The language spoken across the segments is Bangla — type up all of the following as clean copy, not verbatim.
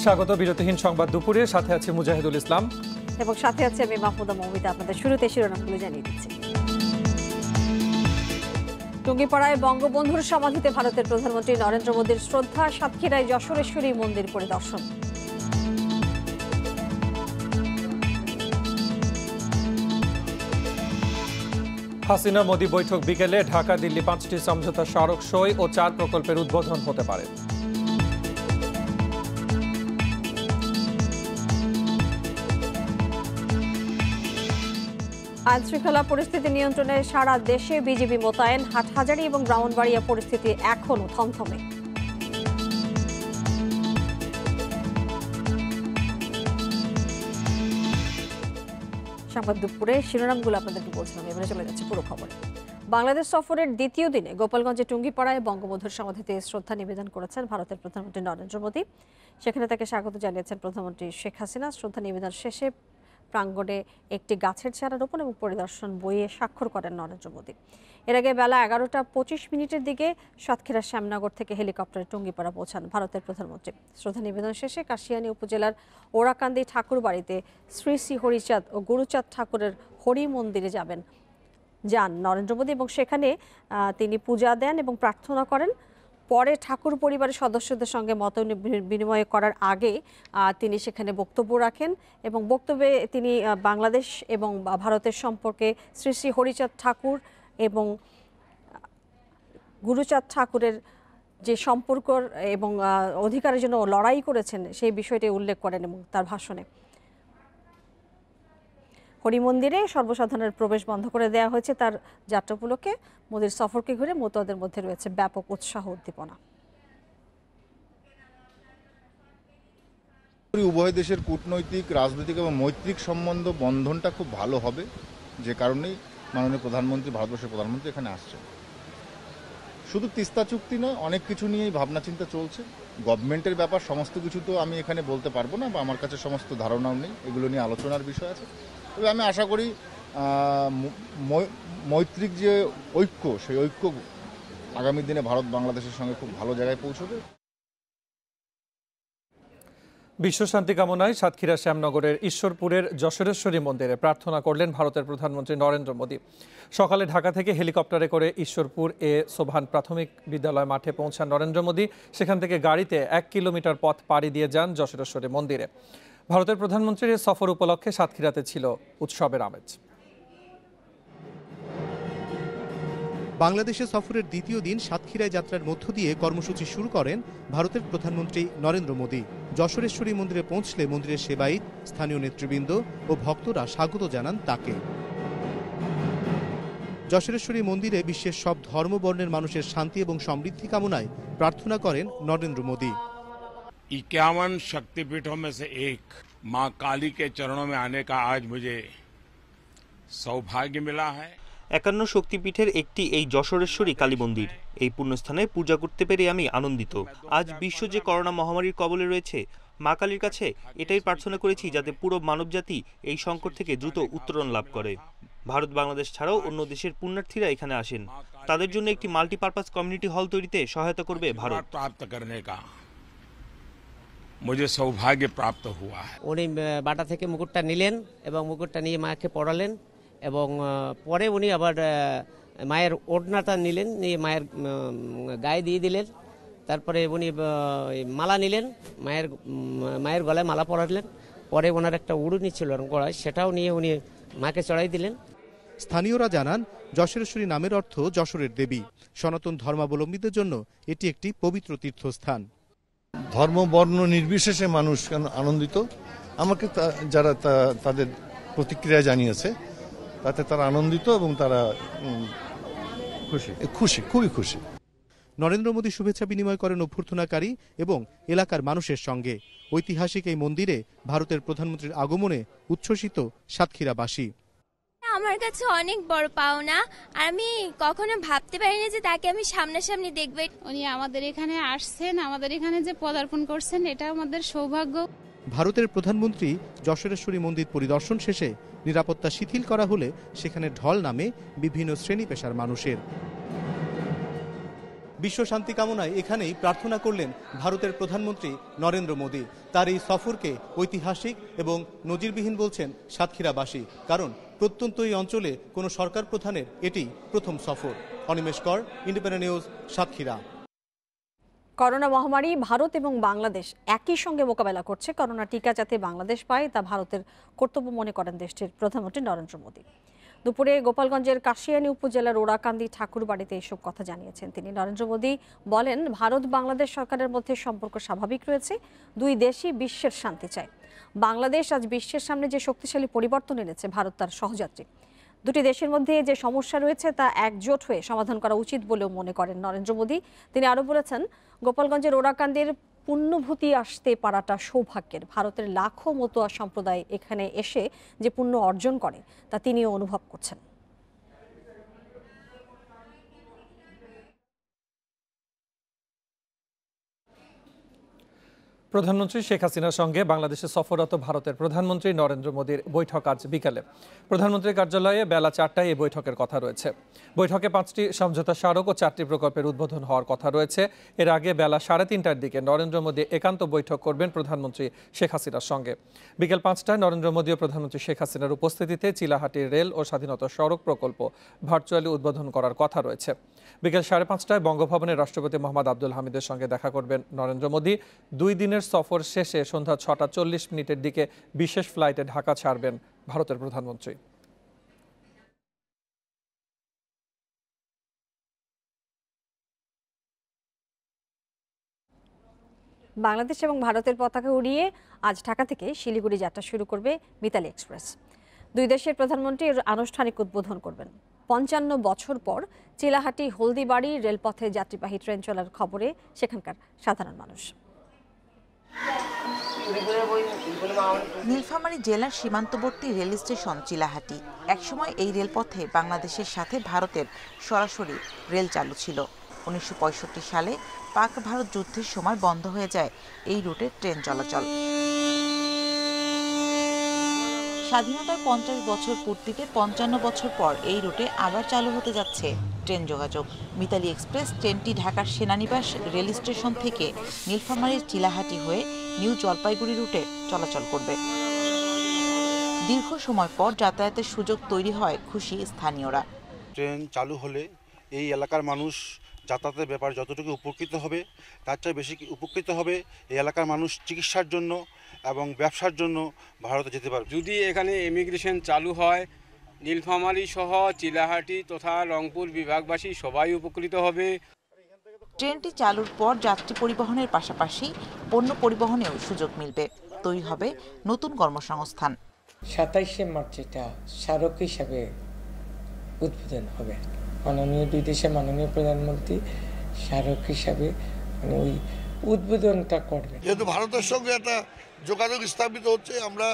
স্বাগত বিরতিহীন সংবাদ দুপুরে, সাথে আছে মুজাহিদুল ইসলাম এবং সাথে আছে আমি মাহমুদা মৌমিতা। আপনাদের শুরুতে শিরোনামগুলো জানিয়ে দিচ্ছি। টুঙ্গিপাড়ায় বঙ্গবন্ধুর সমাধিতে ভারতের প্রধানমন্ত্রী নরেন্দ্র মোদীর শ্রদ্ধা। সাতক্ষীরায় যশোরেশ্বরী মন্দির পরিদর্শন। হাসিনা মোদী বৈঠক বিকেলে ঢাকা দিল্লি 5টি সমঝোতা স্মারক সই ও 4 প্রকল্পের উদ্বোধন হতে পারে। আইন শৃঙ্খলা পরিস্থিতি নিয়ন্ত্রণে সারা দেশে বিজিবি মোতায়েন। হাটহাজারী এবং ব্রাহ্মণবাড়িয়া পরিস্থিতি এখনও থমথমে। সংবাদ দুপুরে শিরোনামগুলো আপনাদেরকে বলছিলাম, এবারে চলে যাচ্ছে পুরো খবরে। বাংলাদেশ সফরের দ্বিতীয় দিনে গোপালগঞ্জে টুঙ্গিপাড়ায় বঙ্গবন্ধুর সমাধিতে শ্রদ্ধা নিবেদন করেছেন ভারতের প্রধানমন্ত্রী নরেন্দ্র মোদী। সেখানে তাকে স্বাগত জানিয়েছেন প্রধানমন্ত্রী শেখ হাসিনা। শ্রদ্ধা নিবেদন শেষে প্রাঙ্গণে একটি গাছের চারা রোপণ এবং পরিদর্শন বইয়ে স্বাক্ষর করেন নরেন্দ্র মোদী। এর আগে বেলা 11টা 25 দিকে সাতক্ষীরা শ্যামনগর থেকে হেলিকপ্টারে টুঙ্গিপাড়া পৌঁছান ভারতের প্রধানমন্ত্রী। শ্রদ্ধা নিবেদন শেষে কাশিয়ানী উপজেলার ওরাকান্দি ঠাকুর বাড়িতে শ্রী শ্রী হরিচাঁদ ও গুরুচাঁদ ঠাকুরের হরি মন্দিরে যান নরেন্দ্র মোদী এবং সেখানে তিনি পূজা দেন এবং প্রার্থনা করেন। পরে ঠাকুর পরিবারের সদস্যদের সঙ্গে মত বিনিময় করার আগে তিনি সেখানে বক্তব্য রাখেন এবং বক্তব্যে তিনি বাংলাদেশ এবং ভারতের সম্পর্কে শ্রী শ্রী হরিচাঁদ ঠাকুর এবং গুরুচাঁদ ঠাকুরের যে সম্পর্ক এবং অধিকারের জন্য লড়াই করেছেন সেই বিষয়টি উল্লেখ করেন এবং তার ভাষণে হরিমন্দিরে সর্বসাধারণের প্রবেশ বন্ধ করে দেওয়া হয়েছে। তার যাত্রা উপলক্ষে মোদীর সফরকে ঘিরে মতুয়াদের মধ্যে রয়েছে ব্যাপক উৎসাহ উদ্দীপনা। উভয় দেশের কূটনৈতিক, রাজনৈতিক এবং মৈত্রিক সম্বন্ধ বন্ধনটা খুব ভালো হবে, যে কারণেই মাননীয় প্রধানমন্ত্রী, ভারতবর্ষের প্রধানমন্ত্রী এখানে আসছেন। শুধু তিস্তা চুক্তি নয়, অনেক কিছু নিয়েই ভাবনা চিন্তা চলছে। গভর্নমেন্টের ব্যাপার সমস্ত কিছু তো আমি এখানে বলতে পারবো না, বা আমার কাছে সমস্ত ধারণাও নেই, এগুলো নিয়ে আলোচনার বিষয় আছে। তবে আমি আশা করি মৈত্রিক যে ঐক্য, সেই ঐক্য আগামী দিনে ভারত বাংলাদেশের সঙ্গে খুব ভালো জায়গায় পৌঁছবে। বিশ্বশান্তি কামনায় সাতক্ষীরা শ্যামনগরের ঈশ্বরপুরের যশোরেশ্বরী মন্দিরে প্রার্থনা করলেন ভারতের প্রধানমন্ত্রী নরেন্দ্র মোদী। সকালে ঢাকা থেকে হেলিকপ্টারে করে ঈশ্বরপুর এ সোভান প্রাথমিক বিদ্যালয় মাঠে পৌঁছান নরেন্দ্র মোদী। সেখান থেকে গাড়িতে 1 কিলোমিটার পথ পাড়ি দিয়ে যান যশোরেশ্বরী মন্দিরে। ভারতের প্রধানমন্ত্রীর সফর উপলক্ষে সাতক্ষীরাতে ছিল উৎসবের আমেজ। বাংলাদেশে সফরের দ্বিতীয় দিন সাতক্ষীরায় যাত্রার মধ্য দিয়ে কর্মসূচি শুরু করেন ভারতের প্রধানমন্ত্রী নরেন্দ্র মোদী। যশোরেশ্বরী মন্দিরে পৌঁছলে মন্দিরের সেবায়িত, স্থানীয় নেতৃবৃন্দ ও ভক্তরা স্বাগত জানান তাকে। যশোরেশ্বরী মন্দিরে বিশ্বের সব ধর্মবর্ণের মানুষের শান্তি এবং সমৃদ্ধি কামনায় প্রার্থনা করেন নরেন্দ্র মোদী। 51 शक्तिपीठों में से एक मां काली के चरणों में आने का आज मुझे सौभाग्य मिला है। 51 শক্তিপীঠের একটি এই যশোরেশ্বরী কালী মন্দির, এই পুণ্যস্থানে পূজা করতে পেরে আমি আনন্দিত। আজ বিশ্ব যে করোনা মহামারীর কবলে রয়েছে, মা কালীর কাছে এটাই প্রার্থনা করেছি যাতে পুরো মানবজাতি এই সংকট থেকে দ্রুত উত্তরণ লাভ করে। ভারত বাংলাদেশ ছাড়াও অন্য দেশের পুণ্যার্থীরা এখানে আসেন, তাদের জন্য একটি মাল্টিপারপাস কমিউনিটি হল তৈরিতে সহায়তা করবে ভারত। मुझे सौभाग्य प्राप्त हुआ है। উনি বাটা থেকে মুকুটটা নিলেন এবং মুকুটটা নিয়ে মাকে পড়ালেন এবং পরে উনি আবার মায়ের ওড়নাটা নিলেন, নিয়ে মায়ের গায়ে দিয়ে দিলেন। তারপরে উনি মালা নিলেন, মায়ের গলায় মালা পরালেন। পরে ওনার একটা উড়ুনি ছিল গলায়, সেটাও নিয়ে উনি মাকে চড়াই দিলেন। স্থানীয়রা জানান, যশোরেশ্বরী নামের অর্থ যশোরের দেবী। সনাতন ধর্মাবলম্বীদের জন্য এটি একটি পবিত্র তীর্থস্থান। ধর্ম বর্ণ নির্বিশেষে মানুষ আনন্দিত। আমাকে যারা তাদের প্রতিক্রিয়া জানিয়েছে তাতে তারা আনন্দিত এবং তারা খুশি, খুবই খুশি। নরেন্দ্র মোদী শুভেচ্ছা বিনিময় করেন অভ্যর্থনাকারী এবং এলাকার মানুষের সঙ্গে। ঐতিহাসিক এই মন্দিরে ভারতের প্রধানমন্ত্রীর আগমনে উচ্ছ্বসিত সাতক্ষীরাবাসী। আমার কাছে অনেক বড় পাওনা, আমি কখনো ভাবতে পারিনি যে তাকে আমি সামনাসামনি দেখব। উনি আমাদের এখানে আসছেন, আমাদের এখানে যে পদার্পণ করছেন, এটা আমাদের সৌভাগ্য। ভারতের প্রধানমন্ত্রী যশোরেশ্বরী মন্দির পরিদর্শন শেষে নিরাপত্তা শিথিল করা হলে সেখানে ঢল নামে বিভিন্ন শ্রেণী পেশার মানুষের। বিশ্ব শান্তি কামনায় এখানেই প্রার্থনা করলেন ভারতের প্রধানমন্ত্রী নরেন্দ্র মোদী। তার এই সফরকে ঐতিহাসিক এবং নজিরবিহীন বলছেন সাতক্ষীরাবাসী, কারণ প্রত্যন্ত এই অঞ্চলে কোনো সরকার প্রধানের এটি প্রথম সফর। অনিমেষ কর, ইন্ডিপেন্ডেন্ট নিউজ, সাতক্ষীরা। করোনা মহামারী ভারত এবং বাংলাদেশ একই সঙ্গে মোকাবেলা করছে। করোনা টিকা যাতে বাংলাদেশ পায় তা ভারতের কর্তব্য মনে করেন দেশটির প্রধানমন্ত্রী নরেন্দ্র মোদী। দুপুরে গোপালগঞ্জের কাশিয়ানী উপজেলার ওরাকান্দি ঠাকুরবাড়িতে এসব কথা জানিয়েছেন তিনি। নরেন্দ্র মোদী বলেন, ভারত বাংলাদেশ সরকারের মধ্যে সম্পর্ক স্বাভাবিক রয়েছে। দুই দেশই বিশ্বের শান্তি চায়। বাংলাদেশ আজ বিশ্বের সামনে যে শক্তিশালী পরিবর্তন এনেছে, ভারত তার সহযাত্রী। দুটি দেশের মধ্যে যে সমস্যা রয়েছে তা একজোট হয়ে সমাধান করা উচিত বলেও মনে করেন নরেন্দ্র মোদী। তিনি আরও বলেছেন, গোপালগঞ্জের ওরাকান্দির পুণ্যভূতি আসতে পারাটা সৌভাগ্যের। ভারতের লাখো মতুয়া সম্প্রদায় এখানে এসে যে পুণ্য অর্জন করে তা তিনিও অনুভব করছেন। প্রধানমন্ত্রী শেখ হাসিনার সঙ্গে বাংলাদেশে সফররত ভারতের প্রধানমন্ত্রী নরেন্দ্র মোদীর বৈঠক আজ বিকালে প্রধানমন্ত্রীর কার্যালয়ে বেলা 4টায় এই বৈঠকের কথা রয়েছে। বৈঠকে 5টি সমঝোতা স্মারক ও 4টি প্রকল্পের উদ্বোধন হওয়ার কথা রয়েছে। এর আগে বেলা 3:30টার দিকে নরেন্দ্র মোদী একান্ত বৈঠক করবেন প্রধানমন্ত্রী শেখ হাসিনার সঙ্গে। বিকেল 5টায় নরেন্দ্র মোদী ও প্রধানমন্ত্রী শেখ হাসিনার উপস্থিতিতে চিলাহাটি রেল ও স্বাধীনতা সড়ক প্রকল্প ভার্চুয়ালি উদ্বোধন করার কথা রয়েছে। বিকেল 5:30টায় বঙ্গভবনে রাষ্ট্রপতি মোহাম্মদ আব্দুল হামিদের সঙ্গে দেখা করবেন নরেন্দ্র মোদী। 2 দিনের সফর শেষে সন্ধ্যা 6:40 দিকে বিশেষ ফ্লাইটে ঢাকা ছাড়বেন ভারতের প্রধানমন্ত্রী। বাংলাদেশ এবং ভারতের পতাকা উড়িয়ে আজ ঢাকা থেকে শিলিগুড়ি যাত্রা শুরু করবে মিতালি এক্সপ্রেস। দুই দেশের প্রধানমন্ত্রী এর আনুষ্ঠানিক উদ্বোধন করবেন। 55 বছর পর চিলাহাটি হলদিবাড়ি রেলপথে যাত্রীবাহী ট্রেন চলার খবরে সেখানকার সাধারণ মানুষ। নীলফামারী জেলার সীমান্তবর্তী রেল স্টেশন চিলাহাটি। একসময় এই রেলপথে বাংলাদেশের সাথে ভারতের সরাসরি রেল চালু ছিল। 1965 সালে পাক ভারত যুদ্ধের সময় বন্ধ হয়ে যায় এই রুটে ট্রেন চলাচল। স্বাধীনতার 50 বছর পূর্তিতে 55 বছর পর এই রুটে আবার চালু হতে যাচ্ছে ট্রেন যোগাযোগ। মিতালি এক্সপ্রেস ট্রেনটি ঢাকার সেনানিবাস রেল স্টেশন থেকে নীলফামারীর চিলাহাটি হয়ে নিউ জলপাইগুড়ি রুটে চলাচল করবে। দীর্ঘ সময় পর যাতায়াতের সুযোগ তৈরি হয় খুশি স্থানীয়রা। ট্রেন চালু হলে এই এলাকার মানুষ যাতায়াতের ব্যাপারে যতটুকু উপকৃত হবে তার চেয়ে বেশি উপকৃত হবে এই এলাকার মানুষ চিকিৎসার জন্য এবং ব্যবসার জন্য ভারতে যেতে পারবে। যদি এখানে ইমিগ্রেশন চালু হয়, নীলফামারী সহ চিলাহাটি তথা রংপুর বিভাগবাসী সবাই উপকৃত হবে। ট্রেনটি চালুর পর যাত্রী পরিবহনের পাশাপাশি পণ্য পরিবহনেও সুযোগ মিলবে। তৈরি হবে নতুন কর্মসংস্থান। 27শে মার্চ এটা স্মারক হিসাবে উদ্বোধন হবে। মাননীয় দুই দেশের মাননীয় প্রধানমন্ত্রী স্মারক হিসাবে ওই উদ্বোধনটা করবেন। যেহেতু ভারতের সঙ্গে একটা যোগাযোগ স্থাপিত হচ্ছে, আমরা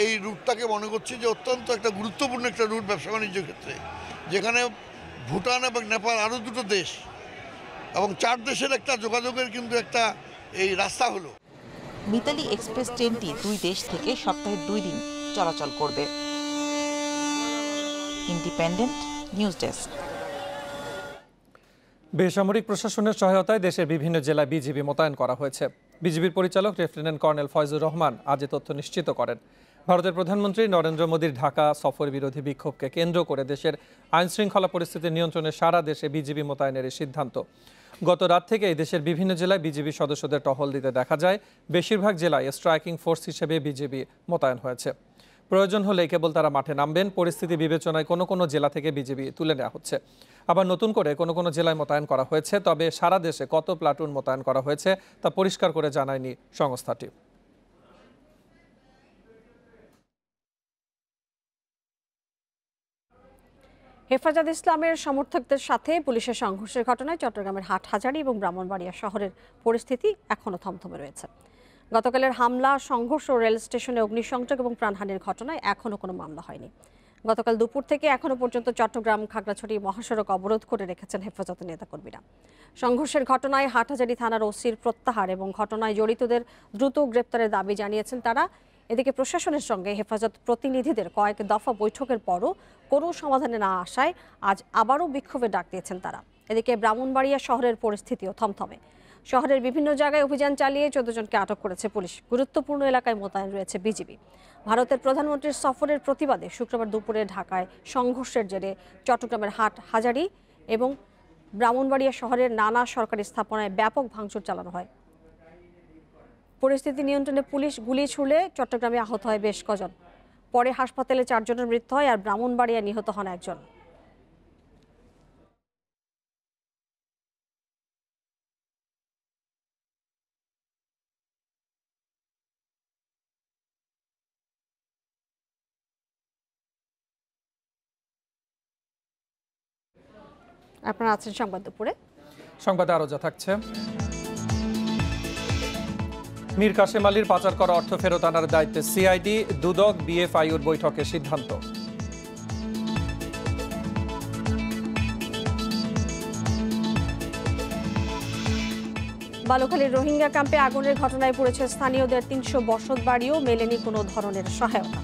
এই রুটটাকে মনে করছি যে অত্যন্ত একটা গুরুত্বপূর্ণ একটা রুট ব্যবসা বাণিজ্যের ক্ষেত্রে, যেখানে ভুটান এবং নেপাল আরও দুটো দেশ এবং 4 দেশের একটা যোগাযোগের কিন্তু একটা এই রাস্তা হলো। মিতালি এক্সপ্রেস ট্রেনটি 2 দেশ থেকে সপ্তাহে 2 দিন চলাচল করবে। Independent news desk. বেসামরিক প্রশাসনের সহায়তায় দেশের বিভিন্ন জেলায় বিজিবি মোতায়েন করা হয়েছে। বিজিবির পরিচালক লেফটেন্যান্ট কর্নেল ফয়জুর রহমান আজ তথ্য নিশ্চিত করেন। ভারতের প্রধানমন্ত্রী নরেন্দ্র মোদীর ঢাকা সফর বিরোধী বিক্ষোভকে কেন্দ্র করে দেশের আইনশৃঙ্খলা পরিস্থিতি নিয়ন্ত্রণে সারা দেশে বিজিবি মোতায়েনের সিদ্ধান্ত। গত রাত থেকে দেশের বিভিন্ন জেলায় বিজিবি সদস্যদের টহল দিতে দেখা যায়। বেশিরভাগ জেলায় স্ট্রাইকিং ফোর্স হিসেবে বিজিবি মোতায়েন হয়েছে। প্রয়োজন হলে কেবল তারা মাঠে নামবেন। পরিস্থিতি বিবেচনায় কোনো কোনো জেলা থেকে বিজিবি তুলে নেওয়া হচ্ছে। আবার নতুন করে কোনো কোনো জেলায় মোতায়েন করা হয়েছে। তবে সারা দেশে কত প্লাটুন মোতায়েন করা হয়েছে তা পরিষ্কার করে জানায়নি সংস্থাটি। হেফাজত ইসলামের সমর্থকদের সাথে পুলিশের সংঘর্ষের ঘটনায় চট্টগ্রামের হাটহাজারী এবং ব্রাহ্মণবাড়িয়া শহরের পরিস্থিতি এখনও থমথমে রয়েছে। গতকালের হামলা, সংঘর্ষ, রেল স্টেশনে অগ্নিসংযোগ এবং প্রাণহানির ঘটনায় এখনও কোনো মামলা হয়নি। গতকাল দুপুর থেকে এখনও পর্যন্ত চট্টগ্রাম খাগড়াছড়ি মহাসড়ক অবরোধ করে রেখেছেন হেফাজতের নেতাকর্মীরা। সংঘর্ষের ঘটনায় হাটহাজারী থানার ওসির প্রত্যাহার এবং ঘটনায় জড়িতদের দ্রুত গ্রেপ্তারের দাবি জানিয়েছেন তারা। এদিকে প্রশাসনের সঙ্গে হেফাজত প্রতিনিধিদের কয়েক দফা বৈঠকের পরও কোনো সমাধানে না আসায় আজ আবারও বিক্ষোভের ডাক দিয়েছেন তারা। এদিকে ব্রাহ্মণবাড়িয়া শহরের পরিস্থিতিও থমথমে। শহরের বিভিন্ন জায়গায় অভিযান চালিয়ে 14 জনকে আটক করেছে পুলিশ। গুরুত্বপূর্ণ এলাকায় মোতায়েন রয়েছে বিজিবি। ভারতের প্রধানমন্ত্রীর সফরের প্রতিবাদে শুক্রবার দুপুরে ঢাকায় সংঘর্ষের জেরে চট্টগ্রামের হাটহাজারী এবং ব্রাহ্মণবাড়িয়া শহরের নানা সরকারি স্থাপনায় ব্যাপক ভাঙচুর চালানো হয়। পরিস্থিতি নিয়ন্ত্রণে পুলিশ গুলি ছুড়লে চট্টগ্রামে আহত হয় বেশ কজন। পরে হাসপাতালে 4 জনের মৃত্যু হয় আর ব্রাহ্মণবাড়িয়া নিহত হন 1 জন। আপনারা আছেন সংবাদ দুপুরে। সংবাদে আরো যা থাকছে। মীর কাসেম আলীর পাচার করা অর্থ ফেরত আনার দায়িত্বে সিআইডি, দুদক বিএফআইউর বৈঠকে সিদ্ধান্ত। বালুখালীর রোহিঙ্গা ক্যাম্পে আগুনের ঘটনায় পড়েছে স্থানীয়দের 300 বসত বাড়িও মেলেনি কোনো ধরনের সহায়তা।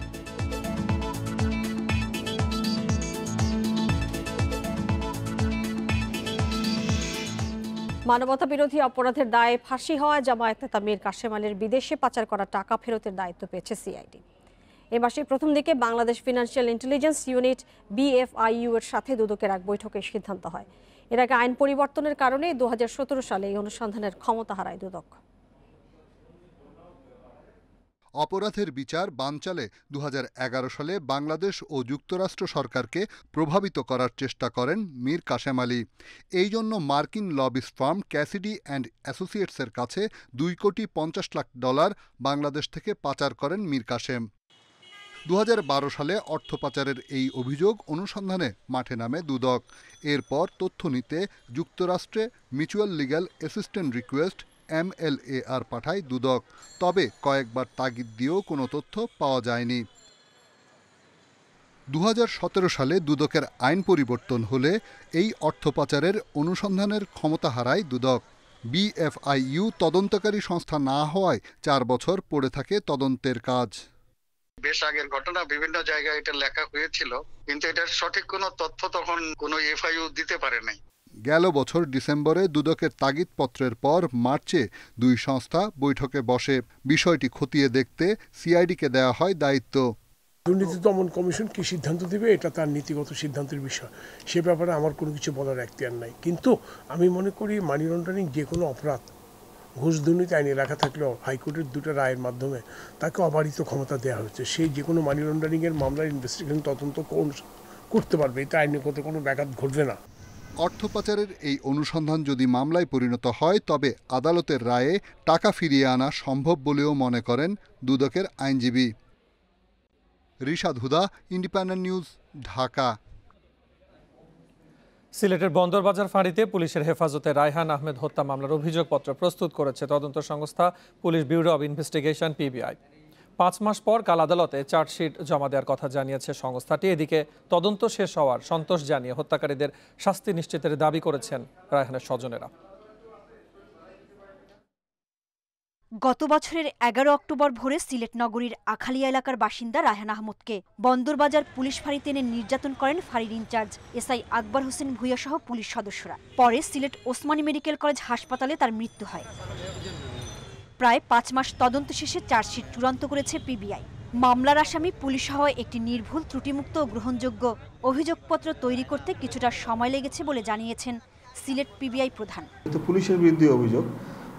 মানবতা বিরোধী অপরাধের দায়ে ফাঁসি হওয়া জামায়াত নেতা মীর কাসেম আলীর বিদেশে পাচার করা টাকা ফেরতের দায়িত্ব পেয়েছে সিআইডি। এ মাসের প্রথম দিকে Bangladesh financial intelligence unit BFIU এর সাথে দুদকের এক বৈঠকে সিদ্ধান্ত হয়। এর আগে আইন পরিবর্তনের কারণে 2017 সালে এই অনুসন্ধানের ক্ষমতা হারায় দুদক। অপরাধের বিচার বানচালে 2011 সালে বাংলাদেশ ও যুক্তরাষ্ট্র সরকারকে প্রভাবিত করার চেষ্টা করেন মীর কাসেম আলী। এই জন্য মার্কিন লবিস্ট ফার্ম ক্যাসিডি অ্যান্ড অ্যাসোসিয়েটসের কাছে $2.50 লাখ বাংলাদেশ থেকে পাচার করেন মীর কাসেম। 2012 সালে অর্থ পাচারের এই অভিযোগ অনুসন্ধানে মাঠে নামে দুদক। এরপর তথ্য নিতে যুক্তরাষ্ট্রে mutual legal assistant request MLAR পাঠায় দুদক। তবে কয়েকবার তাগিদ দিয়েও কোনো তথ্য পাওয়া যায়নি। 2017 সালে দুদকের আইন পরিবর্তন হলে এই অর্থ পাচারের অনুসন্ধানের ক্ষমতা হারায় দুদক। বিএফআইইউ তদন্তকারী সংস্থা না হওয়ায় 4 বছর পড়ে থাকে তদন্তের কাজ। বেশ আগের ঘটনা, বিভিন্ন জায়গায় এটা লেখা হয়েছিল, কিন্তু এটার সঠিক কোনো তথ্য তখন কোনো এফআইইউ দিতে পারে নাই। গেল বছর ডিসেম্বরে দুদকের তাগিদপত্রের পর মার্চে 2 সংস্থা বৈঠকে বসে। বিষয়টি খতিয়ে দেখতে সিআইডিকে দেওয়া হয় দায়িত্ব। দুর্নীতি দমন কমিশন কি সিদ্ধান্ত দেবে এটা তার নীতিগত সিদ্ধান্তের বিষয়, সে ব্যাপারে আমার কোনো কিছু বলার এখতিয়ার নাই। কিন্তু আমি মনে করি মানি লন্ডারিং যে কোনো অপরাধ, ঘুষ দুর্নীতি আইনে লেখা থাকলেও হাইকোর্টের 2টা রায়ের মাধ্যমে তাকে অবারিত ক্ষমতা দেওয়া হয়েছে। সেই যে কোনো মানি লন্ডারিংয়ের মামলার ইনভেস্টিগেশন তদন্ত করতে পারবে, এটা আইনগত কোনো ব্যাঘাত ঘটবে না। অর্থ পাচারের এই অনুসন্ধান যদি মামলায় পরিণত হয় তবে আদালতের রায়ে টাকা ফিরিয়ে আনা সম্ভব বলেও মনে করেন দুদকের আইনজীবী। রিশাদ হুদা, ইন্ডিপেন্ডেন্ট নিউজ, ঢাকা। সিলেটের বন্দরবাজার ফাঁড়িতে পুলিশের হেফাজতে রায়হান আহমেদ হত্যা মামলার অভিযোগপত্র প্রস্তুত করেছে তদন্ত সংস্থা police bureau of investigation PBI। 5 মাস পর কাল আদালতে চার্জশিট জমা দেওয়ার কথা জানিয়েছে সংস্থাটি। এদিকে তদন্ত শেষ হওয়ার সন্তোষ জানিয়ে হত্যাকারীদের শাস্তি নিশ্চিতের দাবি করেছেন রায়হানের স্বজনেরা। গত বছরের 11 অক্টোবর ভোরে সিলেট নগরীর আখালিয়া এলাকার বাসিন্দা রায়হান আহমদকে বন্দরবাজার পুলিশ ফাঁড়িতে এনে নির্যাতন করেন ফাঁড়ির ইনচার্জ SI আকবর হোসেন ভূঁইয়া সহ পুলিশ সদস্যরা। পরে সিলেট ওসমানী মেডিকেল কলেজ হাসপাতালে তার মৃত্যু হয়। প্রায় 5 মাস তদন্ত শেষে চার্জশিট চূড়ান্ত করেছে PBI। মামলার আসামি পুলিশ হওয়ায় একটি নির্ভুল, ত্রুটিমুক্ত ও গ্রহণযোগ্য অভিযোগপত্র তৈরি করতে কিছুটা সময় লেগেছে বলে জানিয়েছেন সিলেট PBI প্রধান। পুলিশের বিরুদ্ধে অভিযোগ,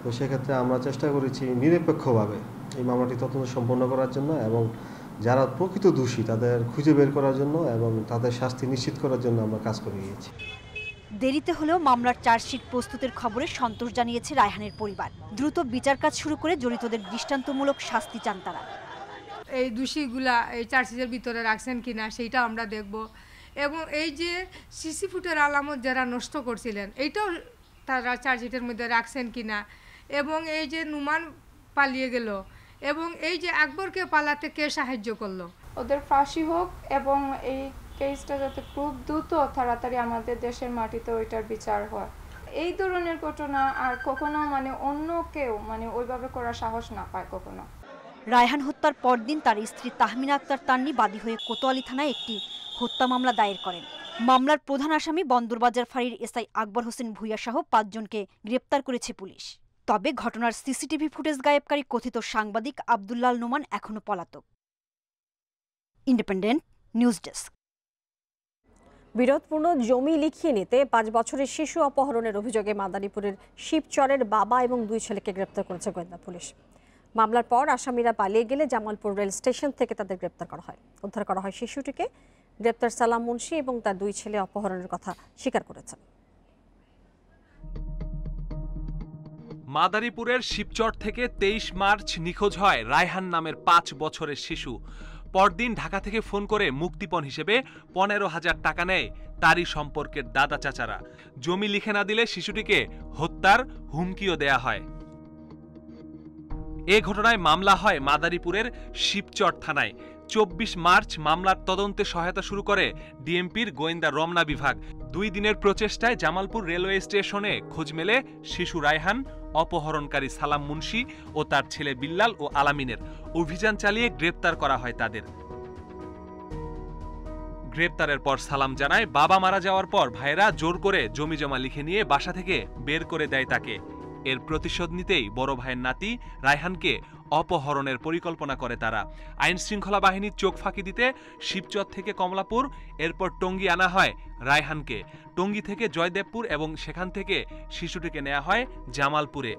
তো সেক্ষেত্রে আমরা চেষ্টা করেছি নিরপেক্ষভাবে এই মামলাটি তদন্ত সম্পন্ন করার জন্য এবং যারা প্রকৃত দোষী তাদের খুঁজে বের করার জন্য এবং তাদের শাস্তি নিশ্চিত করার জন্য আমরা কাজ করে গিয়েছি। দেরিতে হলেও মামলার চার্জশিট প্রস্তুতের খবরে সন্তোষ জানিয়েছে রায়হানের পরিবার। দ্রুত বিচার কাজ শুরু করে জড়িতদের দৃষ্টান্তমূলক শাস্তি চান তারা। এই দোষীগুলা এই চার্জশিটের ভিতরে রাখছেন কিনা সেইটা আমরা দেখব, এবং এই যে সিসি ফুটের আলামত যারা নষ্ট করছিলেন এইটাও তারা চার্জশিটের মধ্যে রাখছেন কিনা, এবং এই যে নুমান পালিয়ে গেল এবং এই যে আকবরকে পালাতে কে সাহায্য করলো, ওদের ফাঁসি হোক এবং এই কেসটা যাতে খুব দ্রুত তাড়াতাড়ি আমাদের দেশের মাটিতে ওইটার বিচার হয়। এই ধরনের ঘটনা আর কখনো অন্য কেউ ওইভাবে করার সাহস না পায় কখনো। রায়হান হত্যার পরদিন তার স্ত্রী তাহমিনা আক্তার তান্নি বাদী হয়ে কোতোয়ালি থানায় একটি হত্যা মামলা দায়ের করেন। মামলার প্রধান আসামি বন্দরবাজার ফাঁড়ির এসআই আকবর হোসেন ভূঁইয়া সহ 5 জনকে গ্রেপ্তার করেছে পুলিশ। তবে ঘটনার সিসিটিভি ফুটেজ গায়েবকারী কথিত সাংবাদিক আব্দুল্লাহ নোমান এখনো পলাতক। Independent news desk. বিরোধপূর্ণ জমি লিখিয়ে নিতে 5 বছরের শিশু অপহরণের অভিযোগে মাদারীপুরের শিবচরের বাবা এবং 2 ছেলেকে গ্রেপ্তার করেছে গোয়েন্দা পুলিশ। মামলার পর আসামিরা পালিয়ে গেলে জামালপুর রেল স্টেশন থেকে তাদের গ্রেপ্তার করা হয়। উদ্ধার করা হয় শিশুটিকে। গ্রেপ্তার সালাম মুন্সি এবং তার 2 ছেলে অপহরণের কথা স্বীকার করেছেন। মাদারীপুরের শিবচর থেকে 23 মার্চ নিখোঁজ হয় রায়হান নামের 5 বছরের শিশু। পরদিন ঢাকা থেকে ফোন করে মুক্তিপণ হিসেবে 15,000 টাকা নেয় তারই সম্পর্কের দাদা চাচারা। জমি লিখে না দিলে শিশুটিকে হত্যার হুমকিও দেয়া হয়। এ ঘটনায় মামলা হয় মাদারীপুরের শিবচর থানায়। 24 মার্চ মামলার তদন্তে সহায়তা শুরু করে ডিএমপির গোয়েন্দা রমনা বিভাগ। 2 দিনের প্রচেষ্টায় জামালপুর রেলওয়ে স্টেশনে খোঁজ মেলে শিশু রায়হান, অপহরণকারী সালাম মুন্সি ও তার ছেলে বিল্লাল ও আলামিনের। অভিযান চালিয়ে গ্রেপ্তার করা হয় তাদের। গ্রেপ্তারের পর সালাম জানায়, বাবা মারা যাওয়ার পর ভাইয়েরা জোর করে জমি জমা লিখে নিয়ে বাসা থেকে বের করে দেয় তাকে। এর প্রতিশোধ নিতেই বড় ভাইয়ের নাতি রায়হানকে অপহরণের পরিকল্পনা করে তারা। আইন শৃঙ্খলা বাহিনীর চোখ ফাঁকি দিতে শিবচর থেকে কমলাপুর, এরপর টঙ্গী আনা হয় রায়হানকে। টঙ্গী থেকে জয়দেবপুর এবং সেখান থেকে শিশুটিকে নেওয়া হয় জামালপুরে।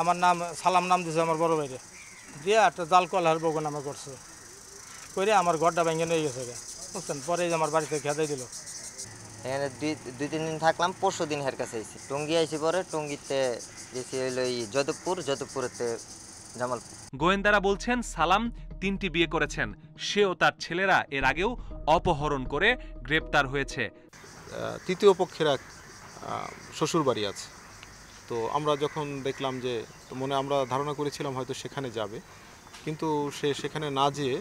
আমার নাম সালাম নাম দিয়েছে আমার বড় ভাইরে, দিয়ে একটা জাল কলহার বগন আমার করছে করে আমার ঘরটা ভেঙে নিয়ে গেছে বুঝছেন। পরে আমার বাড়িতে খেদাই দিল। এখানে 2-3 দিন থাকলাম। পরশু দিন হের কাছে আইছি, টঙ্গী আইছি। পরে টঙ্গীতে গেছি হইলো এই জয়দেবপুরেতে জামালপুর। গোয়েন্দারা বলছেন সালাম 3টি বিয়ে করেছেন। সে ও তার ছেলেরা এর আগেও অপহরণ করে গ্রেপ্তার হয়েছে। তৃতীয় পক্ষের এক শ্বশুর বাড়ি আছে, তো আমরা যখন দেখলাম যে আমরা ধারণা করেছিলাম হয়তো সেখানে যাবে, কিন্তু সে সেখানে না যেয়ে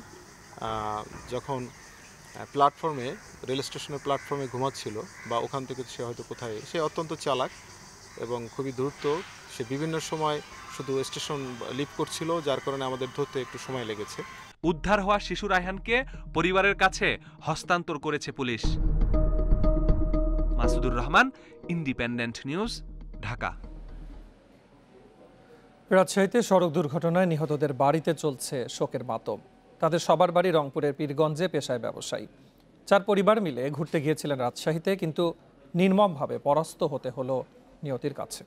যখন প্ল্যাটফর্মে রেল স্টেশনের প্ল্যাটফর্মে ঘুমাচ্ছিল বা ওখান থেকে সে হয়তো কোথায়, সে অত্যন্ত চালাক এবং খুবই দ্রুত। সে বিভিন্ন সময় শুধু স্টেশন লিভ করছিল, যার কারণে আমাদের ধরতে একটু সময় লেগেছে। উদ্ধার হওয়া শিশু রায়হানকে পরিবারের কাছে হস্তান্তর করেছে police. Masudur Rahman, independent news, Dhaka. রাজশাহীতে সড়ক দুর্ঘটনায় নিহতদের বাড়িতে চলছে শোকের মাতম। তাদের সবার বাড়ি রংপুরের পীরগঞ্জে, পেশায় ব্যবসায়ী। 4 পরিবার মিলে ঘুরতে গিয়েছিলেন রাজশাহীতে, কিন্তু নির্মমভাবে পরাস্ত হতে হলো নিয়তির কাছে।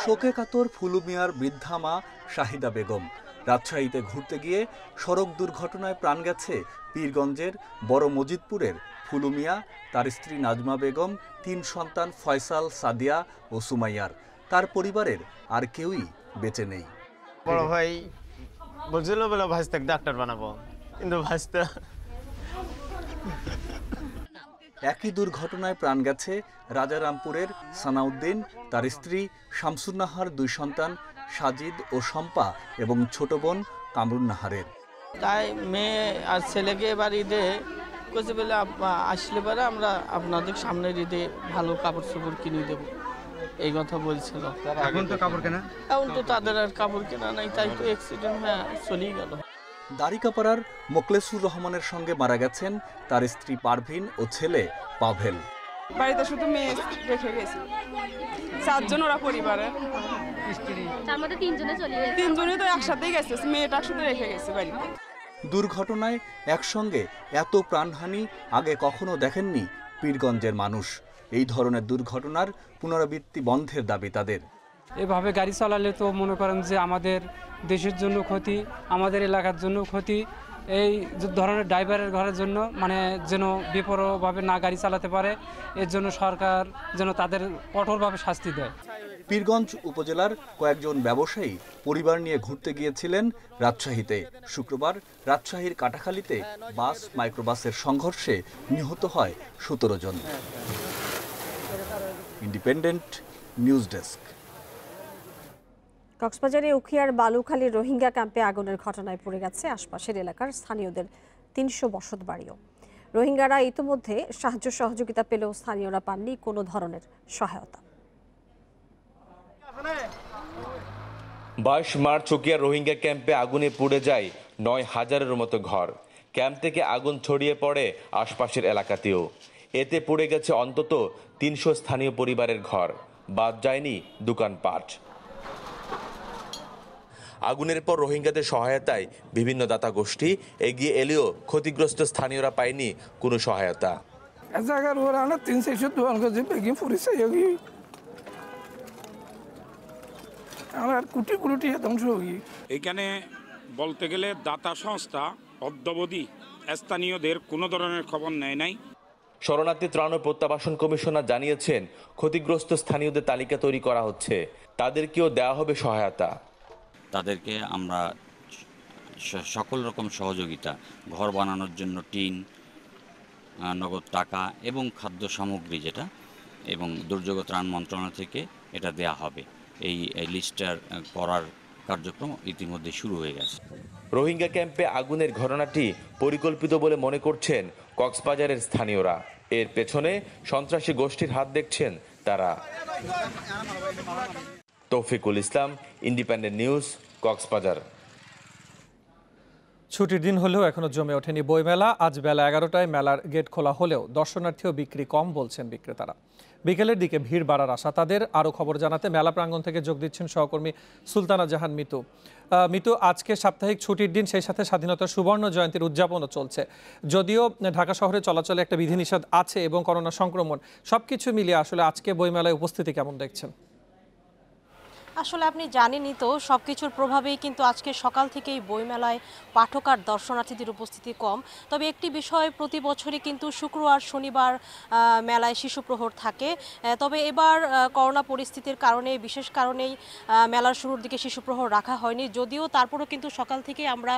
শোকে কাতর ফুলু মিয়ার বৃদ্ধা মা শাহিদা বেগম। রাজশাহীতে ঘুরতে গিয়ে সড়ক দুর্ঘটনায় প্রাণ গেছে পীরগঞ্জের বড় মজিদপুরের ফুলু মিয়া, তার স্ত্রী নাজমা বেগম, 3 সন্তান ফয়সাল, সাদিয়া ও সুমাইয়ার। তার পরিবারের আর কেউই বেঁচে নেই। বড় ভাই বলছিল বলে ভাইস্তাকে ডাক্তার বানাবো, কিন্তু ভাইস্তা। একই দুর্ঘটনায় প্রাণ গেছে রাজারামপুরের সানাউদ্দিন, তার স্ত্রী শামসুন্নাহার, 2 সন্তান সাজিদ ও শম্পা এবং ছোট বোন কামরুন্নাহারের। তাই মেয়ে আর ছেলেকে এবার ঈদে কইছে বলে আসলে পরে আমরা আপনাদের সামনের ঈদে ভালো কাপড় চোপড় কিনে দেবো, এই কথা বলছিল। এখন তো কাপড় কেনা, এখন তো তাদের আর কাপড় কেনা নাই, তাই তো অ্যাক্সিডেন্ট হয়ে চলেই গেল। দাড়িকাপাড়ার মোকলেসুর রহমানের সঙ্গে মারা গেছেন তার স্ত্রী পারভিন ও ছেলে পাভেল। বাড়িতে শুধু মেয়ে রেখে গেছি, 7 জন ওরা পরিবারে, তার মধ্যে 3 জনে চলে গেছে। 3 জনই তো একসাথেই গেছে, মেয়েটা একসাথে রেখে গেছে বাড়িতে। দুর্ঘটনায় একসঙ্গে এত প্রাণহানি আগে কখনো দেখেননি পীরগঞ্জের মানুষ। এই ধরনের দুর্ঘটনার পুনরাবৃত্তি বন্ধের দাবি তাদের। এভাবে গাড়ি চালালে তো মনে করেন যে আমাদের দেশের জন্য ক্ষতি, আমাদের এলাকার জন্য ক্ষতি। এই ধরনের ড্রাইভারের ঘরের জন্য মানে যেন বেপরোয়াভাবে না গাড়ি চালাতে পারে, এর জন্য সরকার যেন তাদের কঠোরভাবে শাস্তি দেয়। পীরগঞ্জ উপজেলার কয়েকজন ব্যবসায়ী পরিবার নিয়ে ঘুরতে গিয়েছিলেন রাজশাহীতে। শুক্রবার রাজশাহীর কাটাখালীতে বাস মাইক্রোবাসের সংঘর্ষে নিহত হয় 17 জন। Independent news desk. কক্সবাজারে উখিয়ার বালুখালীর রোহিঙ্গা ক্যাম্পে আগুনের ঘটনায় পড়ে গেছে আশপাশের এলাকার স্থানীয়দের 300 বসত বাড়িও। রোহিঙ্গারা ইতিমধ্যে সাহায্য সহযোগিতা পেলেও স্থানীয়রা পাননি কোনো ধরনের সহায়তা। 22 মার্চ উখিয়ার রোহিঙ্গা ক্যাম্পে আগুনে পুড়ে যায় 9000-এর মতো ঘর। ক্যাম্প থেকে আগুন ছড়িয়ে পড়ে আশপাশের এলাকাতেও। এতে পুড়ে গেছে অন্তত ৩০০ স্থানীয় পরিবারের ঘর, বাদ যায়নি দোকানপাট। আগুনের পর রোহিঙ্গাদের সহায়তায় বিভিন্ন দাতা গোষ্ঠী এগিয়ে এলেও ক্ষতিগ্রস্ত স্থানীয়রা পায়নি কোনো সহায়তা। এখানে বলতে গেলে দাতা সংস্থা অদ্যাবধি স্থানীয়দের কোনো ধরনের খবর নেয় নাই। শরণার্থী ত্রাণ ও প্রত্যাবাসন কমিশনার জানিয়েছেন, ক্ষতিগ্রস্ত স্থানীয়দের তালিকা তৈরি করা হচ্ছে, তাদেরকেও দেওয়া হবে সহায়তা। তাদেরকে আমরা সকল রকম সহযোগিতা, ঘর বানানোর জন্য টিন, নগদ টাকা এবং খাদ্য সামগ্রী যেটা, এবং দুর্যোগ ত্রাণ মন্ত্রণালয় থেকে এটা দেয়া হবে। এই লিস্টার করার কার্যক্রম ইতিমধ্যে শুরু হয়ে গেছে। রোহিঙ্গা ক্যাম্পে আগুনের ঘটনাটি পরিকল্পিত বলে মনে করছেন কক্সবাজারের স্থানীয়রা। এর পেছনে সন্ত্রাসী গোষ্ঠীর হাত দেখছেন তারা। তৌফিকুল ইসলাম, ইন্ডিপেন্ডেন্ট নিউজ, কক্সবাজার। ছুটির দিন হলেও এখনো জমে ওঠেনি বইমেলা। আজ বেলা 11টায় মেলার গেট খোলা হলেও দর্শনার্থী ও বিক্রি কম বলছেন বিক্রেতারা। বিকেলের দিকে ভিড় বাড়ার আশা তাদের। আরও খবর জানাতে মেলা প্রাঙ্গণ থেকে যোগ দিচ্ছেন সহকর্মী সুলতানা জাহান মিতু। মিতু, আজকে সাপ্তাহিক ছুটির দিন, সেই সাথে স্বাধীনতার সুবর্ণ জয়ন্তীর উদযাপনও চলছে। যদিও ঢাকা শহরে চলাচলে একটা বিধিনিষেধ আছে এবং করোনা সংক্রমণ, সবকিছু মিলিয়ে আসলে আজকে বইমেলায় উপস্থিতি কেমন দেখছেন? আসলে আপনি জানেনই তো, সবকিছুর প্রভাবেই কিন্তু আজকে সকাল থেকেই বইমেলায় পাঠক আর দর্শনার্থীদের উপস্থিতি কম। তবে একটি বিষয়, প্রতি বছরই কিন্তু শুক্রবার শনিবার মেলায় শিশু প্রহর থাকে। তবে এবার করোনা পরিস্থিতির কারণে, বিশেষ কারণেই মেলার শুরুর দিকে শিশু প্রহর রাখা হয়নি। যদিও তারপরও কিন্তু সকাল থেকে আমরা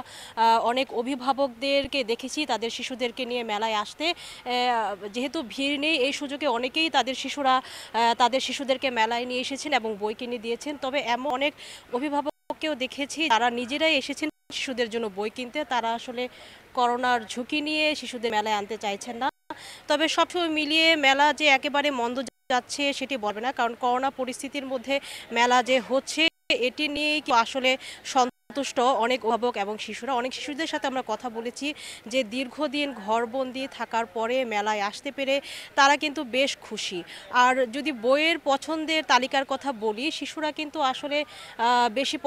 অনেক অভিভাবকদেরকে দেখেছি তাদের শিশুদেরকে নিয়ে মেলায় আসতে। যেহেতু ভিড় নেই, এই সুযোগে অনেকেই তাদের শিশুদেরকে মেলায় নিয়ে এসেছেন এবং বই কিনে দিয়েছেন। তবে এমন অনেক অভিভাবককেও দেখেছি তারা নিজেরাই এসেছেন শিশুদের জন্য বই কিনতে। তারা আসলে করোনার ঝুঁকি নিয়ে শিশুদের মেলায় আনতে চাইছেন না। তবে সব মিলিয়ে মেলা যে একেবারে মন্দ যাচ্ছে সেটি বলবে না, কারণ করোনা পরিস্থিতির মধ্যে মেলা যে হচ্ছে এটি নিয়ে আসলে সন্তুষ্ট অনেক অভিভাবক এবং শিশুরা। অনেক শিশুদের সাথে আমরা কথা বলেছি যে দীর্ঘদিন ঘরবন্দি থাকার পরে মেলায় আসতে পেরে তারা কিন্তু বেশ খুশি। আর যদি বইয়ের পছন্দের তালিকার কথা বলি, শিশুরা কিন্তু আসলে বেশি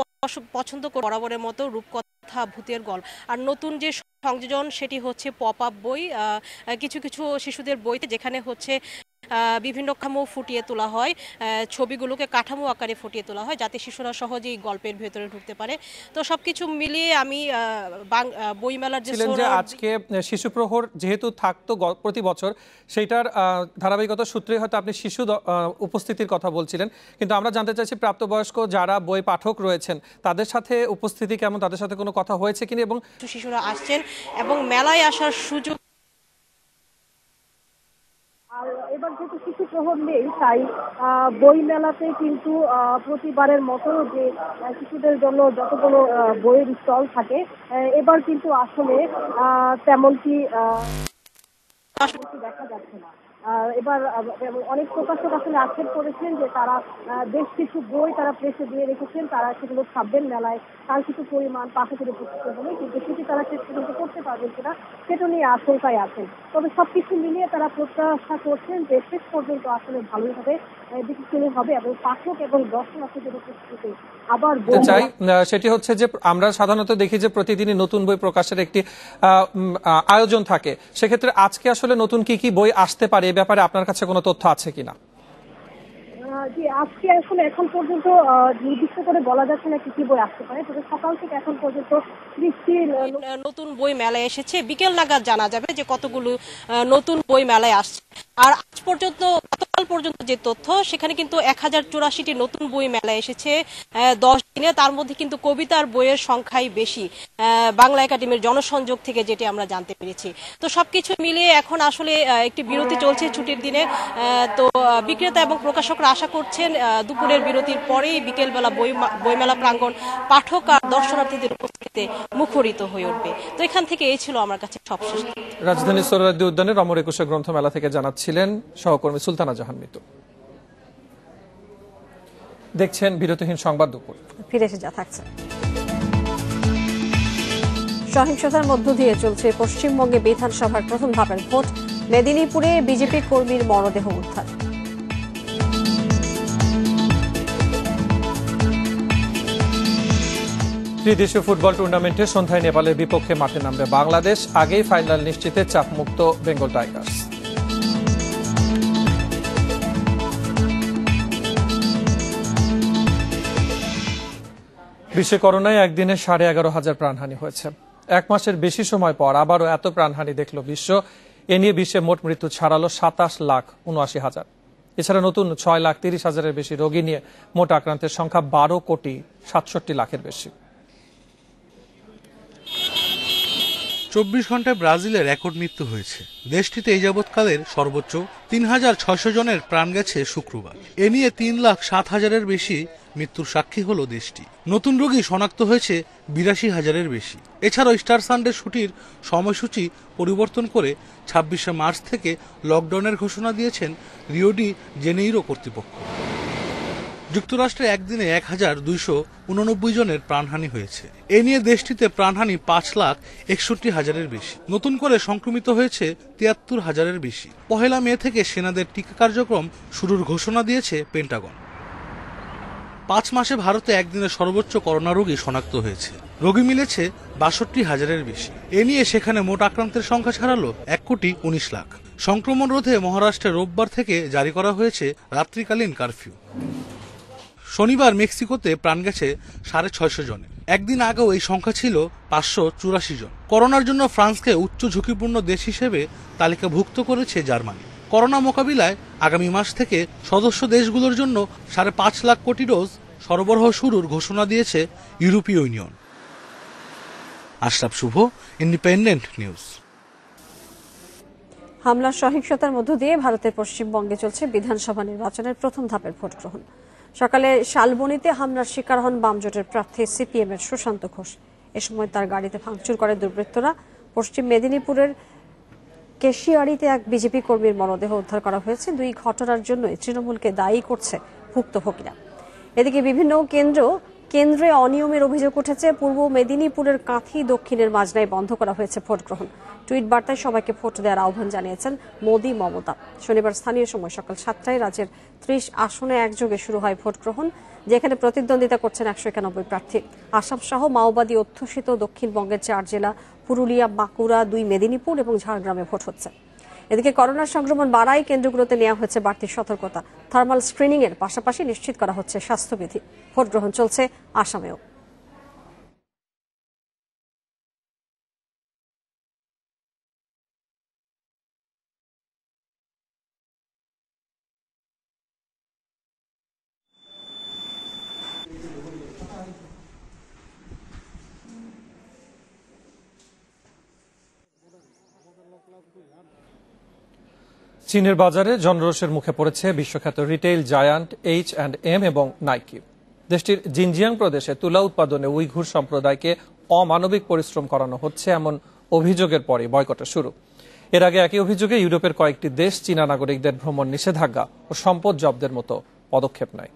পছন্দ করে বরাবরের মতো রূপকথা, ভূতের গল্প। আর নতুন যে সংযোজন সেটি হচ্ছে পপ আপ বই। কিছু কিছু শিশুদের বইতে যেখানে হচ্ছে বিভিন্ন কাঠামো ফুটিয়ে তোলা হয়, ছবিগুলোকে কাঠামো আকারে ফুটিয়ে তোলা হয় যাতে শিশুরা সহজেই গল্পের ভেতরে ঢুকতে পারে। তো সবকিছু মিলিয়ে আমি বইমেলার যে আজকে শিশু প্রহর যেহেতু থাকতো প্রতি বছর, সেইটার ধারাবাহিকতা সূত্রে হয়তো আপনি শিশু উপস্থিতির কথা বলছিলেন, কিন্তু আমরা জানতে চাইছি প্রাপ্তবয়স্ক যারা বই পাঠক রয়েছেন তাদের সাথে উপস্থিতি কেমন, তাদের সাথে কোনো কথা হয়েছে কিনা, এবং শিশুরা আসছেন এবং মেলায় আসার সুযোগ। আর এবার যেহেতু শিশু প্রহর নেই, তাই বই মেলাতে কিন্তু প্রতিবারের মতো যে শিশুদের জন্য যতগুলো বইয়ের স্টল থাকে, এবার কিন্তু আসলে তেমনটি দেখা যাচ্ছে না। এবার অনেক প্রকাশক আসলে আক্ষেপ করেছেন যে তারা বেশ কিছু বই তারা প্রেসে দিয়ে রেখেছেন, তারা সেগুলো ছাপবেন মেলায় তার কিছু পরিমাণ পাঠকের উপস্থিত হবে, কিন্তু সেটি তারা শেষ পর্যন্ত করতে পারবেন কিনা সেটা নিয়ে আশঙ্কায় আছেন। তবে সবকিছু মিলিয়ে তারা প্রত্যাশা করছেন যে শেষ পর্যন্ত আসলে ভালোইভাবে বিক্রি হবে এবং পাঠক এবং দর্শনার্থীদের উপস্থিতি আবার চাই। সেটি হচ্ছে যে আমরা সাধারণত দেখি যে প্রতিদিনই নতুন বই প্রকাশের একটি আয়োজন থাকে, সেক্ষেত্রে আজকে আসলে নতুন কি কি বই আসতে পারে এ ব্যাপারে আপনার কাছে কোনো তথ্য আছে কিনা? জি, আজকে আসলে এখন পর্যন্ত নির্দিষ্ট করে বলা যাচ্ছে না কি কি বই আসতে পারে, তবে সকাল থেকে এখন পর্যন্ত নতুন বই মেলায় এসেছে। বিকেল নাগাদ জানা যাবে যে কতগুলো নতুন বই মেলায় আসছে। আর আজ পর্যন্ত, গতকাল পর্যন্ত যে তথ্য, সেখানে কিন্তু 1084টি নতুন বই মেলায় এসেছে 10 দিনে। তার মধ্যে কিন্তু কবিতার বইয়ের সংখ্যাই বেশি, বাংলা একাডেমির জনসংযোগ থেকে যেটি আমরা জানতে পেরেছি। তো সবকিছু মিলিয়ে এখন আসলে একটি বিরতি চলছে ছুটির দিনে। তো বিক্রেতা এবং প্রকাশকরা আশা করছেন দুপুরের বিরতির পরেই বিকেলবেলা বইমেলা প্রাঙ্গণ পাঠক আর দর্শনার্থীদের উপস্থিতিতে মুখরিত হয়ে উঠবে। তো এখান থেকে এই ছিল আমার কাছে সবশেষ। রাজধানীর সোহরাওয়ার্দী উদ্যানের অমর একুশে গ্রন্থমেলা থেকে জানাচ্ছিলেন সহকর্মী সুলতানা জাহান মিতু। দেখছেন বিরতিহীন সংবাদ দুপুর, ফিরে এসে যা থাকছে। সহিংসতার মধ্য দিয়ে চলছে পশ্চিমবঙ্গে বিধানসভার প্রথম ধাপের ভোট। মেদিনীপুরে বিজেপি কর্মীর মরদেহ উদ্ধার। ত্রিদেশীয় ফুটবল টুর্নামেন্টে সন্ধ্যায় নেপালের বিপক্ষে মাঠে নামবে বাংলাদেশ। আগেই ফাইনাল নিশ্চিতে চাপমুক্ত বেঙ্গল টাইগার্স। বিশ্বে করোনায় একদিনে 11,500 প্রাণহানি হয়েছে। এক মাসের বেশি সময় পর আবারও এত প্রাণহানি দেখল বিশ্ব। এ নিয়ে বিশ্বে মোট মৃত্যু ছাড়ালো 27,79,000। এছাড়া নতুন 6,30,000-এর বেশি রোগী নিয়ে মোট আক্রান্তের সংখ্যা 12,67,00,000-এর বেশি। 24 ঘন্টায় ব্রাজিলে রেকর্ড মৃত্যু হয়েছে। দেশটিতে এই যাবৎকালের সর্বোচ্চ 3,600 জনের প্রাণ গেছে শুক্রবার। এ নিয়ে 3,07,000-এর বেশি মৃত্যুর সাক্ষী হল দেশটি। নতুন রোগী শনাক্ত হয়েছে 82,000-এর বেশি। এছাড়াও স্টার সানডে ছুটির সময়সূচি পরিবর্তন করে 26শে মার্চ থেকে লকডাউনের ঘোষণা দিয়েছেন রিও ডি জেনেইরো কর্তৃপক্ষ। যুক্তরাষ্ট্রে একদিনে 1,289 জনের প্রাণহানি হয়েছে। এ নিয়ে দেশটিতে প্রাণহানি 5,61,000-এর বেশি। নতুন করে সংক্রমিত হয়েছে 73,000-এর বেশি। 1 মে থেকে সেনাদের টিকা কার্যক্রম শুরুর ঘোষণা দিয়েছে পেন্টাগন। 5 মাসে ভারতে একদিনে সর্বোচ্চ করোনা রোগী শনাক্ত হয়েছে। রোগী মিলেছে 62,000-এর বেশি। এ নিয়ে সেখানে মোট আক্রান্তের সংখ্যা ছাড়ালো 1,19,00,000। সংক্রমণ রোধে মহারাষ্ট্রে রোববার থেকে জারি করা হয়েছে রাত্রিকালীন কারফিউ। শনিবার মেক্সিকোতে প্রাণ গেছে 650 জনের। একদিন আগেও এই সংখ্যা ছিল 584 জন। করোনার জন্য ফ্রান্সকে উচ্চ ঝুঁকিপূর্ণ দেশ হিসেবে তালিকাভুক্ত করেছে জার্মানি। করোনা মোকাবিলায় আগামী মাস থেকে সদস্য দেশগুলোর জন্য 5.5 লাখ কোটি ডোজ সরবরাহ শুরুর ঘোষণা দিয়েছে ইউরোপীয় ইউনিয়ন। আশরাফ শুভ, ইন্ডিপেন্ডেন্ট নিউজ। হামলার সহিংসতার মধ্য দিয়ে ভারতের পশ্চিমবঙ্গে চলছে বিধানসভা নির্বাচনের প্রথম ধাপের ভোট গ্রহণ। সকালে শালবনীতে হামলার শিকার হন বামজোটের প্রার্থী সিপিএম-এর সুশান্ত ঘোষ। এ সময় তার গাড়িতে ভাঙচুর করে দুর্বৃত্তরা। পশ্চিম মেদিনীপুরের কেশিয়াড়িতে এক বিজেপি কর্মীর মরদেহ উদ্ধার করা হয়েছে। দুই ঘটনার জন্যই তৃণমূলকে দায়ী করছে ভুক্তভোগীরা। এদিকে বিভিন্ন কেন্দ্রে অনিয়মের অভিযোগ উঠেছে। পূর্ব মেদিনীপুরের কাঁথি, দক্ষিণের মাজনায় বন্ধ করা হয়েছে ভোট গ্রহণ। টুইট বার্তায় সবাইকে ভোট দেওয়ার আহ্বান জানিয়েছেন মোদি, মমতা। শনিবার স্থানীয় সময় সকাল 7টায় রাজ্যের 30 আসনে একযোগে শুরু হয় ভোট গ্রহণ, যেখানে প্রতিদ্বন্দ্বিতা করছেন 191 প্রার্থী। আসাম সহ মাওবাদী অধ্যুষিত দক্ষিণবঙ্গের 4 জেলা পুরুলিয়া, বাঁকুড়া, 2 মেদিনীপুর এবং ঝাড়গ্রামে ভোট হচ্ছে। এদিকে করোনার সংক্রমণ বাড়ায় কেন্দ্রগুলোতে নেওয়া হচ্ছে বাড়তি সতর্কতা। থার্মাল স্ক্রিনিং এর পাশাপাশি নিশ্চিত করা হচ্ছে স্বাস্থ্যবিধি। ভোট গ্রহণ চলছে আসামেও। চীনের বাজারে জনরোষের মুখে পড়েছে বিশ্বখ্যাত রিটেইল জায়ান্ট H&M এবং নাইকি। দেশটির জিনজিয়াং প্রদেশে তুলা উৎপাদনে উইঘুর সম্প্রদায়কে অমানবিক পরিশ্রম করানো হচ্ছে এমন অভিযোগের পরে বয়কটের শুরু। এর আগে একই অভিযোগে ইউরোপের কয়েকটি দেশ চীনা নাগরিকদের ভ্রমণ নিষেধাজ্ঞা ও সম্পদ জব্দের মতো পদক্ষেপ নেয়।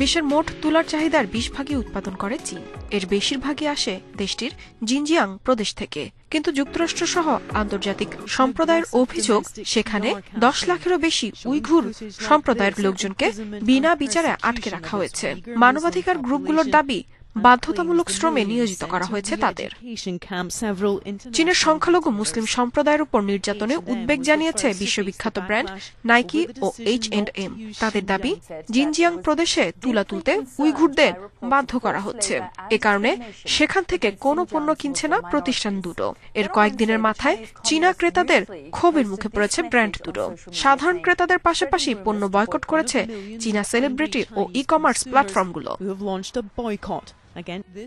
বিশ্বের মোট তুলার চাহিদার 20% উৎপাদন করে চীন। এর বেশিরভাগই আসে দেশটির জিনজিয়াং প্রদেশ থেকে। কিন্তু যুক্তরাষ্ট্র সহ আন্তর্জাতিক সম্প্রদায়ের অভিযোগ, সেখানে 10 লাখেরও বেশি উইঘুর সম্প্রদায়ের লোকজনকে বিনা বিচারে আটকে রাখা হয়েছে। মানবাধিকার গ্রুপগুলোর দাবি, বাধ্যতামূলক শ্রমে নিয়োজিত করা হয়েছে তাদের। চীনের সংখ্যালঘু মুসলিম সম্প্রদায়ের উপর নির্যাতনে উদ্বেগ জানিয়েছে বিশ্ববিখ্যাত ব্র্যান্ড নাইকি ও H&M। তাদের দাবি, জিনজিয়াং প্রদেশে তুলা তুলতে উইঘুরদের বাধ্য করা হচ্ছে। এ কারণে সেখান থেকে কোনো পণ্য কিনছে না প্রতিষ্ঠান দুটো। এর কয়েকদিনের মাথায় চীনা ক্রেতাদের ক্ষোভের মুখে পড়েছে ব্র্যান্ড দুটো। সাধারণ ক্রেতাদের পাশাপাশি পণ্য বয়কট করেছে চীনা সেলিব্রিটি ও ই-কমার্স প্ল্যাটফর্মগুলো।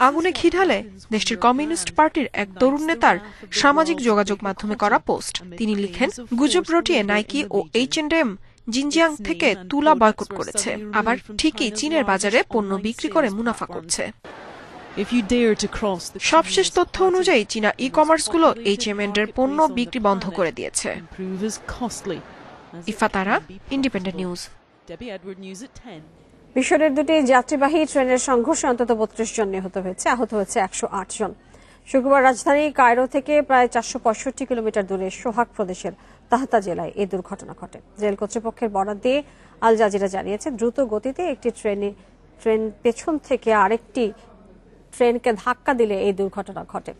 আগুনে ঘি ঢালে দেশটির কমিউনিস্ট পার্টির এক তরুণ নেতার সামাজিক যোগাযোগ মাধ্যমে করা পোস্ট। তিনি লিখেন, গুজব রটিয়ে নাইকি ও H&M জিনজিয়াং থেকে তুলা বয়কট করেছে, আবার ঠিকই চীনের বাজারে পণ্য বিক্রি করে মুনাফা করছে। সবশেষ তথ্য অনুযায়ী চীনা ই-কমার্সগুলো H&M এর পণ্য বিক্রি বন্ধ করে দিয়েছে। ইফা তারা, ইন্ডিপেন্ডেন্ট নিউজ। মিশরের দুটি যাত্রীবাহী ট্রেনের সংঘর্ষে অন্তত ৩২ জন নিহত হয়েছে, আহত হয়েছে ১০৮ জন। শুক্রবার রাজধানী কায়রো থেকে প্রায় ৪৬৫ কিলোমিটার দূরে সোহাগ প্রদেশের তাহতা জেলায় এই দুর্ঘটনা ঘটে। রেল কর্তৃপক্ষের বরাত দিয়ে আল জাজিরা জানিয়েছে, দ্রুত গতিতে একটি ট্রেন পেছন থেকে আরেকটি ট্রেনকে ধাক্কা দিলে এই দুর্ঘটনা ঘটে।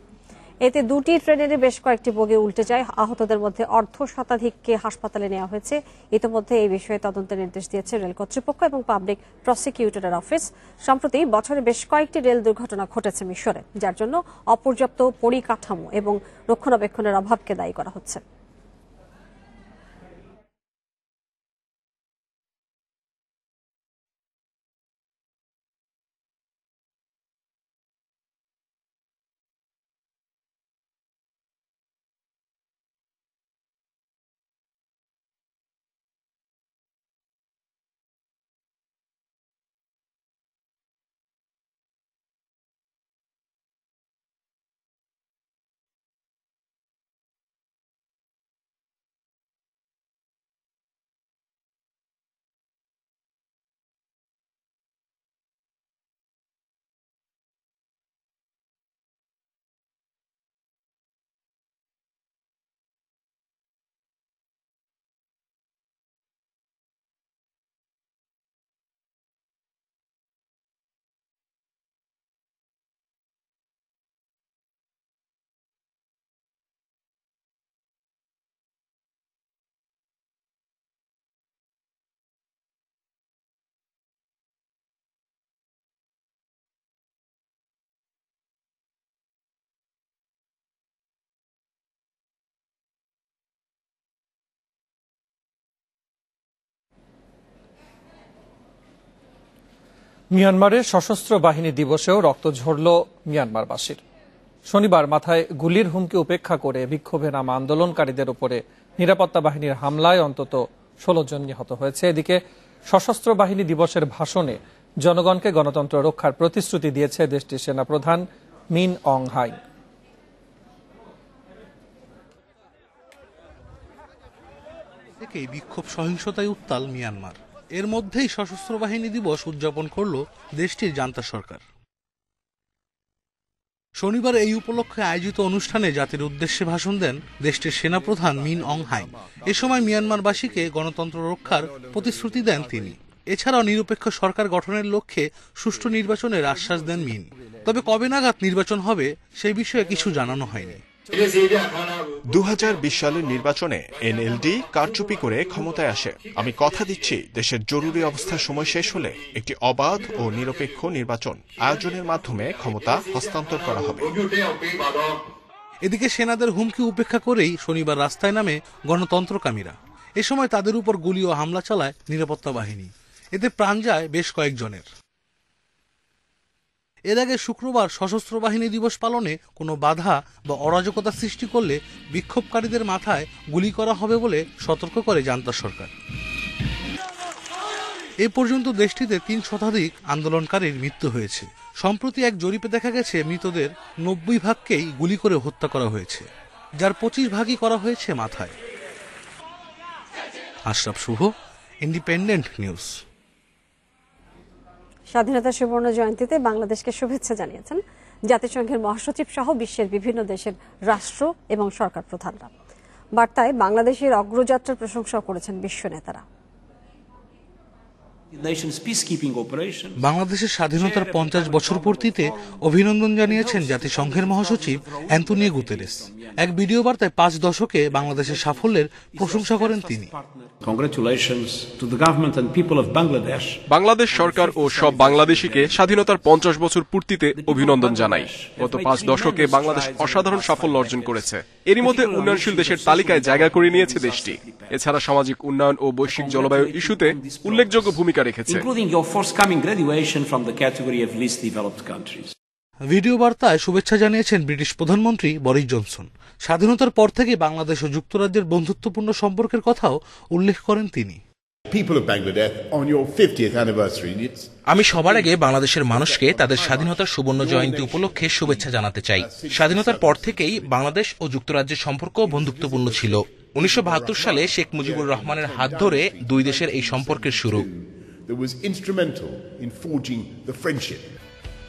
এতে দুটি ট্রেনের বেশ কয়েকটি বগি উল্টে যায়। আহতদের মধ্যে অর্ধ শতাধিককে হাসপাতালে নেওয়া হয়েছে। ইতিমধ্যে এই বিষয়ে তদন্তের নির্দেশ দিয়েছে রেল কর্তৃপক্ষ এবং পাবলিক প্রসিকিউটরের অফিস। সম্প্রতি বছরে বেশ কয়েকটি রেল দুর্ঘটনা ঘটেছে মিশরে, যার জন্য অপর্যাপ্ত পরিকাঠামো এবং রক্ষণাবেক্ষণের অভাবকে দায়ী করা হচ্ছে। মিয়ানমারের সশস্ত্র বাহিনী দিবসেও রক্ত ঝরল মিয়ানমারবাসীর। শনিবার মাথায় গুলির হুমকি উপেক্ষা করে বিক্ষোভে নামা আন্দোলনকারীদের উপরে নিরাপত্তা বাহিনীর হামলায় অন্তত ১৬ জন নিহত হয়েছে। এদিকে সশস্ত্র বাহিনী দিবসের ভাষণে জনগণকে গণতন্ত্র রক্ষার প্রতিশ্রুতি দিয়েছে দেশটির সেনাপ্রধান মিন অং হ্লাইং। থেকেই বিক্ষোভ সহিংসতায় উত্তাল মিয়ানমার। এর মধ্যেই সশস্ত্র বাহিনী দিবস উদযাপন করল দেশটির জান্তা সরকার। শনিবার এই উপলক্ষে আয়োজিত অনুষ্ঠানে জাতির উদ্দেশ্যে ভাষণ দেন দেশটির সেনাপ্রধান মিন অং হ্লাইং। এ সময় মিয়ানমারবাসীকে গণতন্ত্র রক্ষার প্রতিশ্রুতি দেন তিনি। এছাড়াও নিরপেক্ষ সরকার গঠনের লক্ষ্যে সুষ্ঠু নির্বাচনের আশ্বাস দেন মিন। তবে কবে নাগাদ নির্বাচন হবে সেই বিষয়ে কিছু জানানো হয়নি। 2020 সালের নির্বাচনে এনএলডি কারচুপি করে ক্ষমতায় আসে। আমি কথা দিচ্ছি, দেশের জরুরি অবস্থার সময় শেষ হলে একটি অবাধ ও নিরপেক্ষ নির্বাচন আয়োজনের মাধ্যমে ক্ষমতা হস্তান্তর করা হবে। এদিকে সেনাদের হুমকি উপেক্ষা করেই শনিবার রাস্তায় নামে গণতন্ত্রকামীরা। এ সময় তাদের উপর গুলি ও হামলা চালায় নিরাপত্তা বাহিনী। এতে প্রাণ যায় বেশ কয়েকজনের। এর আগে শুক্রবার সশস্ত্র বাহিনী দিবস পালনে কোনো বাধা বা অরাজকতা সৃষ্টি করলে বিক্ষোভকারীদের মাথায় গুলি করা হবে বলে সতর্ক করে জান্তা সরকার। এ পর্যন্ত দেশটিতে ৩ শতাধিক আন্দোলনকারীর মৃত্যু হয়েছে। সম্প্রতি এক জরিপে দেখা গেছে মৃতদের ৯০ ভাগকেই গুলি করে হত্যা করা হয়েছে, যার ২৫ ভাগই করা হয়েছে মাথায়। আশরাফ শুভ, ইন্ডিপেন্ডেন্ট নিউজ। স্বাধীনতা সুবর্ণ জয়ন্তীতে বাংলাদেশকে শুভেচ্ছা জানিয়েছেন জাতিসংঘের মহাসচিব সহ বিশ্বের বিভিন্ন দেশের রাষ্ট্র এবং সরকার প্রধানরা। বার্তায় বাংলাদেশের অগ্রযাত্রার প্রশংসা করেছেন বিশ্ব নেতারা। বাংলাদেশের স্বাধীনতার ৫০ বছর পূর্তিতে অভিনন্দন জানিয়েছেন জাতিসংঘের মহাসচিব অ্যান্তোনিও গুতেরেস। এক ভিডিও বার্তায় ৫ দশকে বাংলাদেশের সাফল্যের প্রশংসা করেন তিনি। বাংলাদেশ সরকার ও সব বাংলাদেশিকে স্বাধীনতার ৫০ বছর পূর্তিতে অভিনন্দন জানাই। গত ৫ দশকে বাংলাদেশ অসাধারণ সাফল্য অর্জন করেছে। এরই মধ্যে উন্নয়নশীল দেশের তালিকায় জায়গা করে নিয়েছে দেশটি। এছাড়া সামাজিক উন্নয়ন ও বৈশ্বিক জলবায়ু ইস্যুতে উল্লেখযোগ্য ভূমিকা রেখেছে। ভিডিও বার্তায় শুভেচ্ছা জানিয়েছেন ব্রিটিশ প্রধানমন্ত্রী বরিস জনসন। স্বাধীনতার পর থেকে বাংলাদেশ ও যুক্তরাজ্যের বন্ধুত্বপূর্ণ সম্পর্কের কথাও উল্লেখ করেন তিনি। আমি সবার আগে বাংলাদেশের মানুষকে তাদের স্বাধীনতার সুবর্ণ জয়ন্তী উপলক্ষে শুভেচ্ছা জানাতে চাই। স্বাধীনতার পর থেকেই বাংলাদেশ ও যুক্তরাজ্যের সম্পর্ক বন্ধুত্বপূর্ণ ছিল। ১৯৭২ সালে শেখ মুজিবুর রহমানের হাত ধরে দুই দেশের এই সম্পর্কের শুরু। that was instrumental in forging the friendship.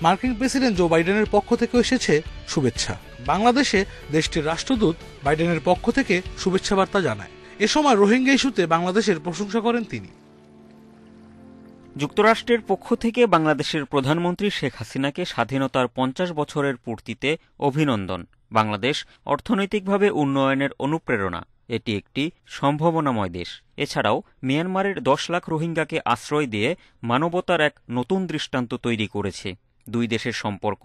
মার্কিন প্রেসিডেন্ট জো বাইডেনের পক্ষ থেকে এসেছে শুভেচ্ছা। বাংলাদেশে দেশটির রাষ্ট্রদূত বাইডেনের পক্ষ থেকে শুভেচ্ছা বার্তা জানায়। এ সময় রোহিঙ্গা ইস্যুতে বাংলাদেশের প্রশংসা করেন তিনি। যুক্তরাষ্ট্রের পক্ষ থেকে বাংলাদেশের প্রধানমন্ত্রী শেখ হাসিনাকে স্বাধীনতার 50 বছরের পূর্তিতে অভিনন্দন। বাংলাদেশ অর্থনৈতিকভাবে উন্নয়নের অনুপ্রেরণা, এটি একটি সম্ভাবনাময় দেশ। এছাড়াও মিয়ানমারের 10 লাখ রোহিঙ্গাকে আশ্রয় দিয়ে মানবতার এক নতুন দৃষ্টান্ত তৈরি করেছে। দুই দেশের সম্পর্ক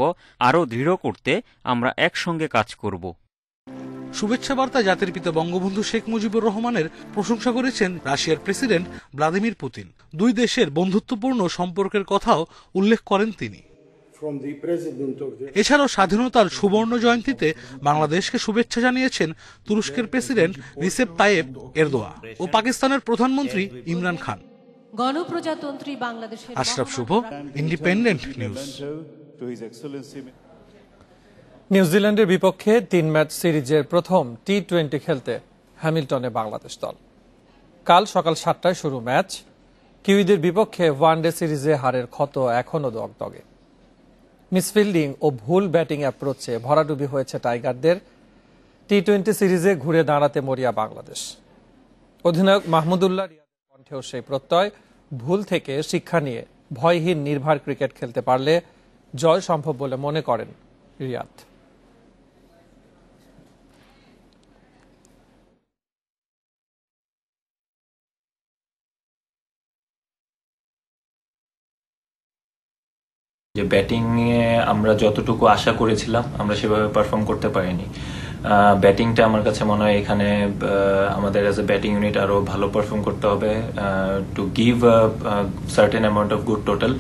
আরও দৃঢ় করতে আমরা একসঙ্গে কাজ করব। শুভেচ্ছা বার্তা জাতির পিতা বঙ্গবন্ধু শেখ মুজিবুর রহমানের প্রশংসা করেছেন রাশিয়ার প্রেসিডেন্ট ভ্লাদিমির পুতিন। দুই দেশের বন্ধুত্বপূর্ণ সম্পর্কের কথাও উল্লেখ করেন তিনি। এছাড়াও স্বাধীনতার সুবর্ণ জয়ন্তীতে বাংলাদেশকে শুভেচ্ছা জানিয়েছেন তুরস্কের প্রেসিডেন্ট রিসেপ তাইয়েপ এরদোয়ান ও পাকিস্তানের প্রধানমন্ত্রী ইমরান খান। গণপ্রজাতন্ত্রী বাংলাদেশের আশরাফ শুভ, ইন্ডিপেন্ডেন্ট নিউজ। নিউজিল্যান্ডের বিপক্ষে 3 ম্যাচ সিরিজের প্রথম টি-20 খেলতে হ্যামিল্টনে বাংলাদেশ দল। কাল সকাল 7টায় শুরু ম্যাচ। কিউইদের বিপক্ষে ওয়ানডে সিরিজে হারের ক্ষত এখনও দগদগে। মিসফিল্ডিং ও ভুল ব্যাটিং অ্যাপ্রোচে ভরাডুবি হয়েছে টাইগারদের। টি-20 সিরিজে ঘুরে দাঁড়াতে মরিয়া বাংলাদেশ। অধিনায়ক মাহমুদুল্লাহ রিয়াদের কণ্ঠেও সেই প্রত্যয়, ভুল থেকে শিক্ষা নিয়ে ভয়হীন নির্ভর ক্রিকেট খেলতে পারলে জয় সম্ভব বলে মনে করেন রিয়াদ। যে ব্যাটিংয়ে আমরা যতটুকু আশা করেছিলাম আমরা সেভাবে পারফর্ম করতে পারিনি। ব্যাটিংটা আমার কাছে মনে হয় এখানে আমাদের অ্যাজ এ ব্যাটিং ইউনিট আরো ভালো পারফর্ম করতে হবে, to give certain amount of good total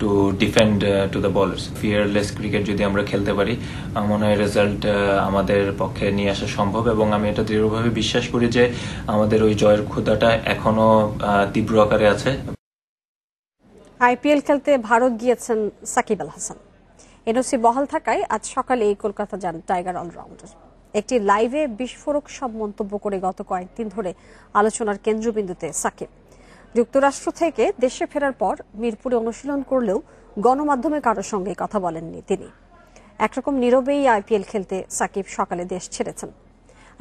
to defend to the bowlers. Fearless cricket যদি আমরা খেলতে পারি আমার মনে হয় রেজাল্ট আমাদের পক্ষে নিয়ে আসা সম্ভব, এবং আমি এটা দৃঢ়ভাবে বিশ্বাস করি যে আমাদের ওই জয়ের ক্ষুধাটা এখনো তীব্র আকারে আছে। আইপিএল খেলতে ভারত গিয়েছেন সাকিব আল হাসান। এনওসি বহাল থাকায় আজ সকালে এই কলকাতা যান টাইগার অলরাউন্ডার। একটি লাইভে বিস্ফোরক সব মন্তব্য করে গত কয়েকদিন ধরে আলোচনার কেন্দ্রবিন্দুতে সাকিব। যুক্তরাষ্ট্র থেকে দেশে ফেরার পর মিরপুরে অনুশীলন করলেও গণমাধ্যমে কারোর সঙ্গে কথা বলেননি তিনি। একরকম নীরবেই আইপিএল খেলতে সাকিব সকালে দেশ ছেড়েছেন।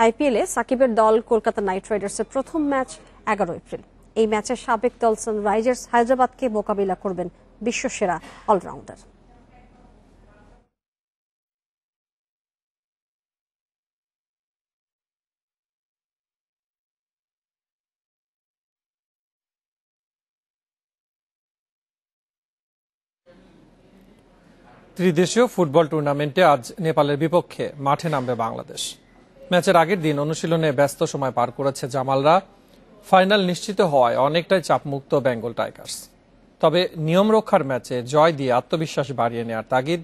আইপিএলে সাকিবের দল কলকাতা নাইট রাইডার্সের প্রথম ম্যাচ 11 এপ্রিল। এই ম্যাচে সাবেক দল সানরাইজার্স হায়দ্রাবাদকে মোকাবিলা করবেন বিশ্বসেরা অলরাউন্ডার। ত্রিদেশীয় ফুটবল টুর্নামেন্টে আজ নেপালের বিপক্ষে মাঠে নামবে বাংলাদেশ। ম্যাচের আগের দিন অনুশীলনে ব্যস্ত সময় পার করেছে জামালরা। ফাইনাল নিশ্চিত হওয়ায় অনেকটাই চাপমুক্ত বেঙ্গল টাইগার্স। তবে নিয়ম রক্ষার ম্যাচে জয় দিয়ে আত্মবিশ্বাস বাড়িয়ে নেওয়ার তাগিদ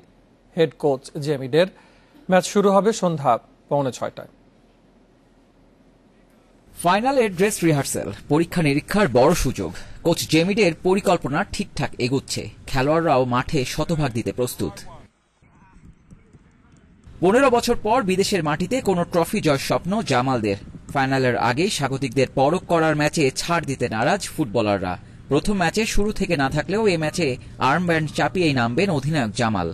হেড কোচ জেমিডের। ম্যাচ শুরু হবে সন্ধ্যা 6:45। ফাইনালের ড্রেস রিহার্সাল, পরীক্ষা নিরীক্ষার বড় সুযোগ। কোচ জেমিডের পরিকল্পনা ঠিকঠাক এগুচ্ছে, খেলোয়াড়রাও মাঠে শতভাগ দিতে প্রস্তুত। 15 বছর পর বিদেশের মাটিতে কোনো ট্রফি জয়ের স্বপ্ন জামালদের। ফাইনালের আগেই স্বাগতিকদের পরখ করার ম্যাচে ছাড় দিতে নারাজ ফুটবলাররা। প্রথম ম্যাচে শুরু থেকে না থাকলেও এই ম্যাচে আর্মব্যান্ড চাপিয়েই নামবেন অধিনায়ক জামাল।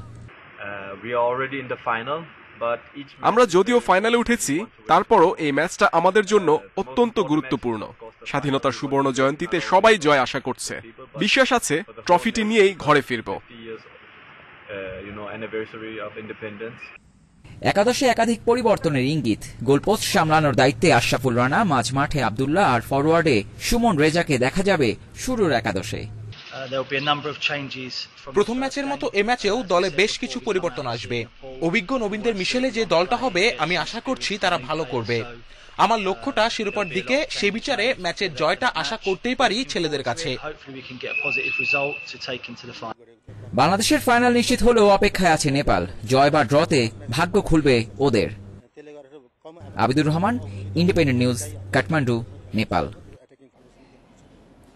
আমরা যদিও ফাইনালে উঠেছি, তারপরও এই ম্যাচটা আমাদের জন্য অত্যন্ত গুরুত্বপূর্ণ। স্বাধীনতার সুবর্ণ জয়ন্তীতে সবাই জয় আশা করছে। বিশ্বাস আছে ট্রফিটি নিয়েই ঘরে ফিরব। একাদশে একাধিক পরিবর্তনের ইঙ্গিত। গোলপোস্ট সামলানোর দায়িত্বে আশরাফুল রানা, মাঝমাঠে আব্দুল্লাহ আর ফরওয়ার্ডে সুমন রেজাকে দেখা যাবে শুরুর একাদশে। প্রথম ম্যাচের মতো এ ম্যাচেও দলে বেশ কিছু পরিবর্তন আসবে। অভিজ্ঞ নবীনদের মিশেলে যে দলটা হবে আমি আশা করছি তারা ভালো করবে। আমার লক্ষ্যটা শিরোপার দিকে, সে বিচারে ম্যাচের জয়টা আশা করতেই পারি ছেলেদের কাছে। বাংলাদেশের ফাইনাল নিশ্চিত হলেও অপেক্ষায় আছে নেপাল। জয় বা ড্রতে ভাগ্য খুলবে ওদের। Abidur Rahman, independent news, Kathmandu, Nepal.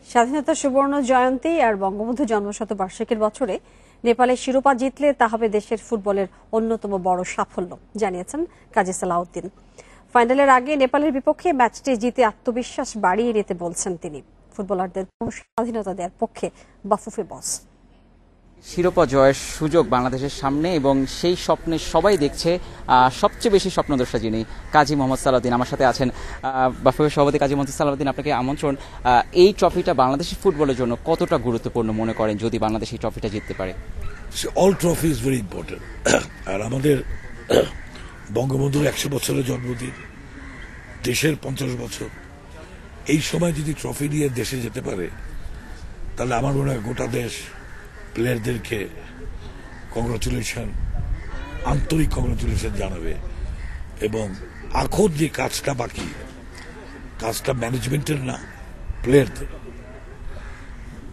স্বাধীনতা সুবর্ণ জয়ন্তী আর বঙ্গবন্ধু জন্মশতবার্ষিকীর বছরে নেপালে শিরোপা জিতলে তা হবে দেশের ফুটবলের অন্যতম বড় সাফল্য, জানিয়েছেন কাজী সালাউদ্দিন। ফাইনালের আগে নেপালের বিপক্ষে ম্যাচটি জিতে আত্মবিশ্বাস বাড়িয়ে নিতে বলছেন তিনি। ফুটবলারদের পূর্ণ স্বাধীনতা দেওয়ার পক্ষে বাফুফে বস। শিরোপা জয়ের সুযোগ বাংলাদেশের সামনে এবং সেই স্বপ্নে সবাই দেখছে। সবচেয়ে বেশি স্বপ্নদ্রষ্টা যিনি কাজী মোহাম্মদ সালাউদ্দিন আমার সাথে আছেন। বাফুফের সভাপতি কাজী মোহাম্মদ সালাউদ্দিন, আপনাকে আমন্ত্রণ। এই ট্রফিটা বাংলাদেশের ফুটবলের জন্য কতটা গুরুত্বপূর্ণ মনে করেন যদি বাংলাদেশ এই ট্রফিটা জিততে পারে? All trophy is very important. আর আমাদের বঙ্গবন্ধুর 100 বছরের জন্মদিন, দেশের 50 বছর, এই সময় যদি ট্রফি নিয়ে দেশে যেতে পারে তাহলে আমার মনে হয় গোটা দেশ প্লেয়ারদেরকে কংগ্রাচুলেশন, আন্তরিক কংগ্রাচুলেশন জানাবে। এবং এখন যে কাজটা বাকি, কাজটা ম্যানেজমেন্টের না, প্লেয়ারদের।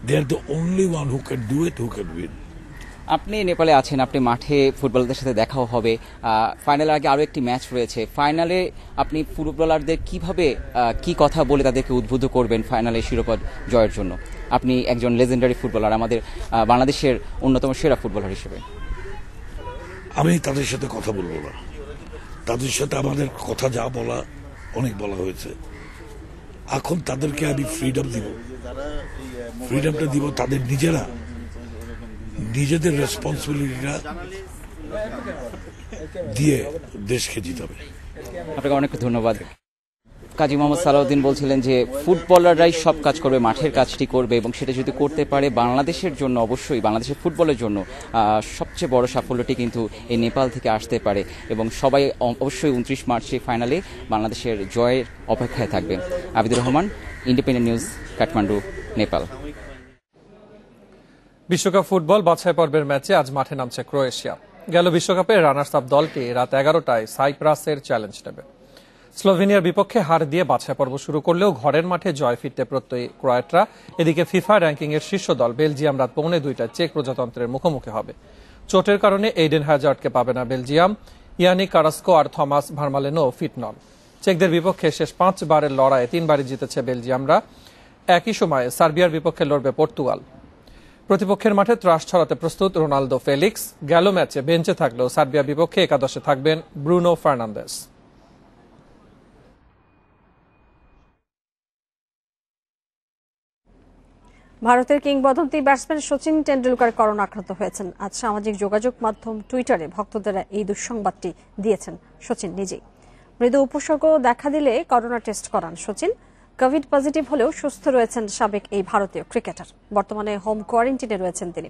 They are the only one who can do it, who can win. আপনি নেপালে আছেন, আপনি মাঠে ফুটবলারদের সাথে দেখাও হবে। ফাইনালের আগে আরও একটি ম্যাচ রয়েছে। ফাইনালে আপনি ফুটবলারদের কিভাবে কি কথা বলে তাদেরকে উদ্বুদ্ধ করবেন ফাইনালে শিরোপা জয়ের জন্য? আপনি একজন লেজেন্ডারি ফুটবলার, আমাদের বাংলাদেশের অন্যতম সেরা ফুটবলার হিসেবে। আমি তাদের সাথে কথা বলবো না, তাদের সাথে আমাদের কথা যা বলা অনেক বলা হয়েছে। এখন তাদেরকে আমি ফ্রিডম দিব, ফ্রিডমটা দিব তাদের নিজেদের রেসপন্সিবিলিটিটা দিয়ে দেশকে জিতাবে। আপনাকে অনেক ধন্যবাদ। কাজী মোহাম্মদ সালাউদ্দিন বলছিলেন যে ফুটবলাররাই সব কাজ করবে, মাঠের কাজটি করবে এবং সেটা যদি করতে পারে বাংলাদেশের জন্য, অবশ্যই বাংলাদেশের ফুটবলের জন্য সবচেয়ে বড় সাফল্যটি কিন্তু এই নেপাল থেকে আসতে পারে এবং সবাই অবশ্যই 29 মার্চে ফাইনালে বাংলাদেশের জয়ের অপেক্ষায় থাকবে। Abidur Rahman, independent news, Kathmandu, Nepal. বিশ্বকাপ ফুটবল বাছাই পর্বের ম্যাচে আজ মাঠে নামছে ক্রোয়েশিয়া। গেল বিশ্বকাপে রানার্স আপ দলটি রাত 11টায় সাইপ্রাসের চ্যালেঞ্জ নেবে। স্লোভেনিয়ার বিপক্ষে হার দিয়ে বাছাই পর্ব শুরু করলেও ঘরের মাঠে জয় ফিরতে প্রত্যয়ী ক্রোয়াটরা। এদিকে ফিফা র্যাঙ্কিং এর শীর্ষ দল বেলজিয়াম রাত 2:45 চেক প্রজাতন্ত্রের মুখোমুখি হবে। চোটের কারণে এইডেন হ্যাজার্ডকে পাবে না বেলজিয়াম। ইয়ানিক কারাস্কো আর থমাস ভার্মালেনও ফিট নন। চেকদের বিপক্ষে শেষ 5 বারের লড়াইয়ে 3 বারই জিতেছে বেলজিয়ামরা। একই সময়ে সার্বিয়ার বিপক্ষে লড়বে পর্তুগাল। প্রতিপক্ষের মাঠে ত্রাস ছড়াতে প্রস্তুত রোনালদো ফেলিক্স। গেল ম্যাচে বেঞ্চে থাকলেও সার্বিয়ার বিপক্ষে একাদশে থাকবেন ব্রুনো ফার্নান্দেস। ভারতের কিংবদন্তি ব্যাটসম্যান সচিন টেন্ডুলকার করোনা আক্রান্ত হয়েছেন। আজ সামাজিক যোগাযোগ মাধ্যম টুইটারে ভক্তদের এই দুঃসংবাদটি দিয়েছেন সচিন নিজেই। মৃদু উপসর্গ দেখা দিলে করোনা টেস্ট করান সচিন। কোভিড পজিটিভ হলেও সুস্থ রয়েছেন সাবেক এই ভারতীয় ক্রিকেটার। বর্তমানে হোম কোয়ারেন্টিনে রয়েছেন তিনি।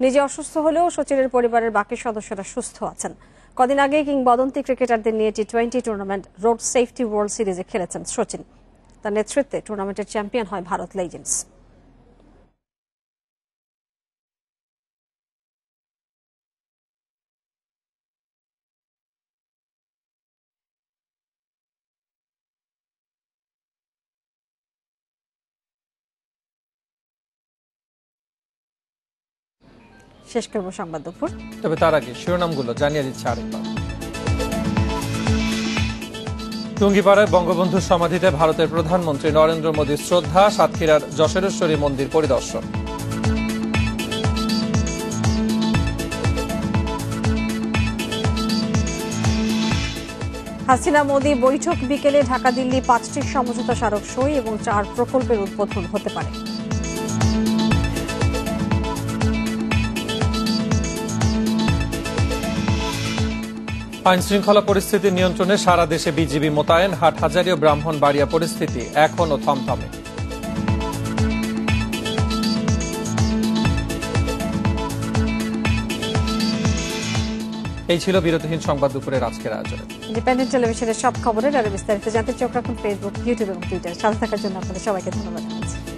নিজে অসুস্থ হলেও সচিনের পরিবারের বাকি সদস্যরা সুস্থ আছেন। কদিন আগে কিংবদন্তি ক্রিকেটারদের নিয়ে T20 tournament road safety world সিরিজে খেলেছেন সচিন। তার নেতৃত্বে টুর্নামেন্টের চ্যাম্পিয়ন হয় ভারত লেজেন্ডস। শেষ করব সংবাদ দুপুর, তবে তার আগে শিরোনামগুলো জানিয়ে দিচ্ছে আরেকবার। টুঙ্গিপাড়ায় বঙ্গবন্ধুর সমাধিতে ভারতের প্রধানমন্ত্রী নরেন্দ্র মোদীর শ্রদ্ধা। সাতক্ষীরার যশোরেশ্বরী মন্দির পরিদর্শন। হাসিনা মোদী বৈঠক বিকেলে ঢাকা দিল্লি 5টি সমঝোতা স্মারক সই এবং 4 প্রকল্পের উদ্বোধন হতে পারে। আইন শৃঙ্খলা পরিস্থিতি নিয়ন্ত্রণে সারা দেশে বিজিবি মোতায়েন। হাটহাজারী ও ব্রাহ্মণবাড়িয়া পরিস্থিতি এখনও থমথমে। এই ছিল বিরতিহীন সংবাদ দুপুরের আজকের আয়োজনে। ইন্ডিপেন্ডেন্ট টেলিভিশনের সব খবরের আরো বিস্তারিত জানতে চোখ রাখুন ফেসবুক, ইউটিউব এবং টুইটার। সাথে থাকার জন্য আপনাদের সবাইকে ধন্যবাদ জানাচ্ছি।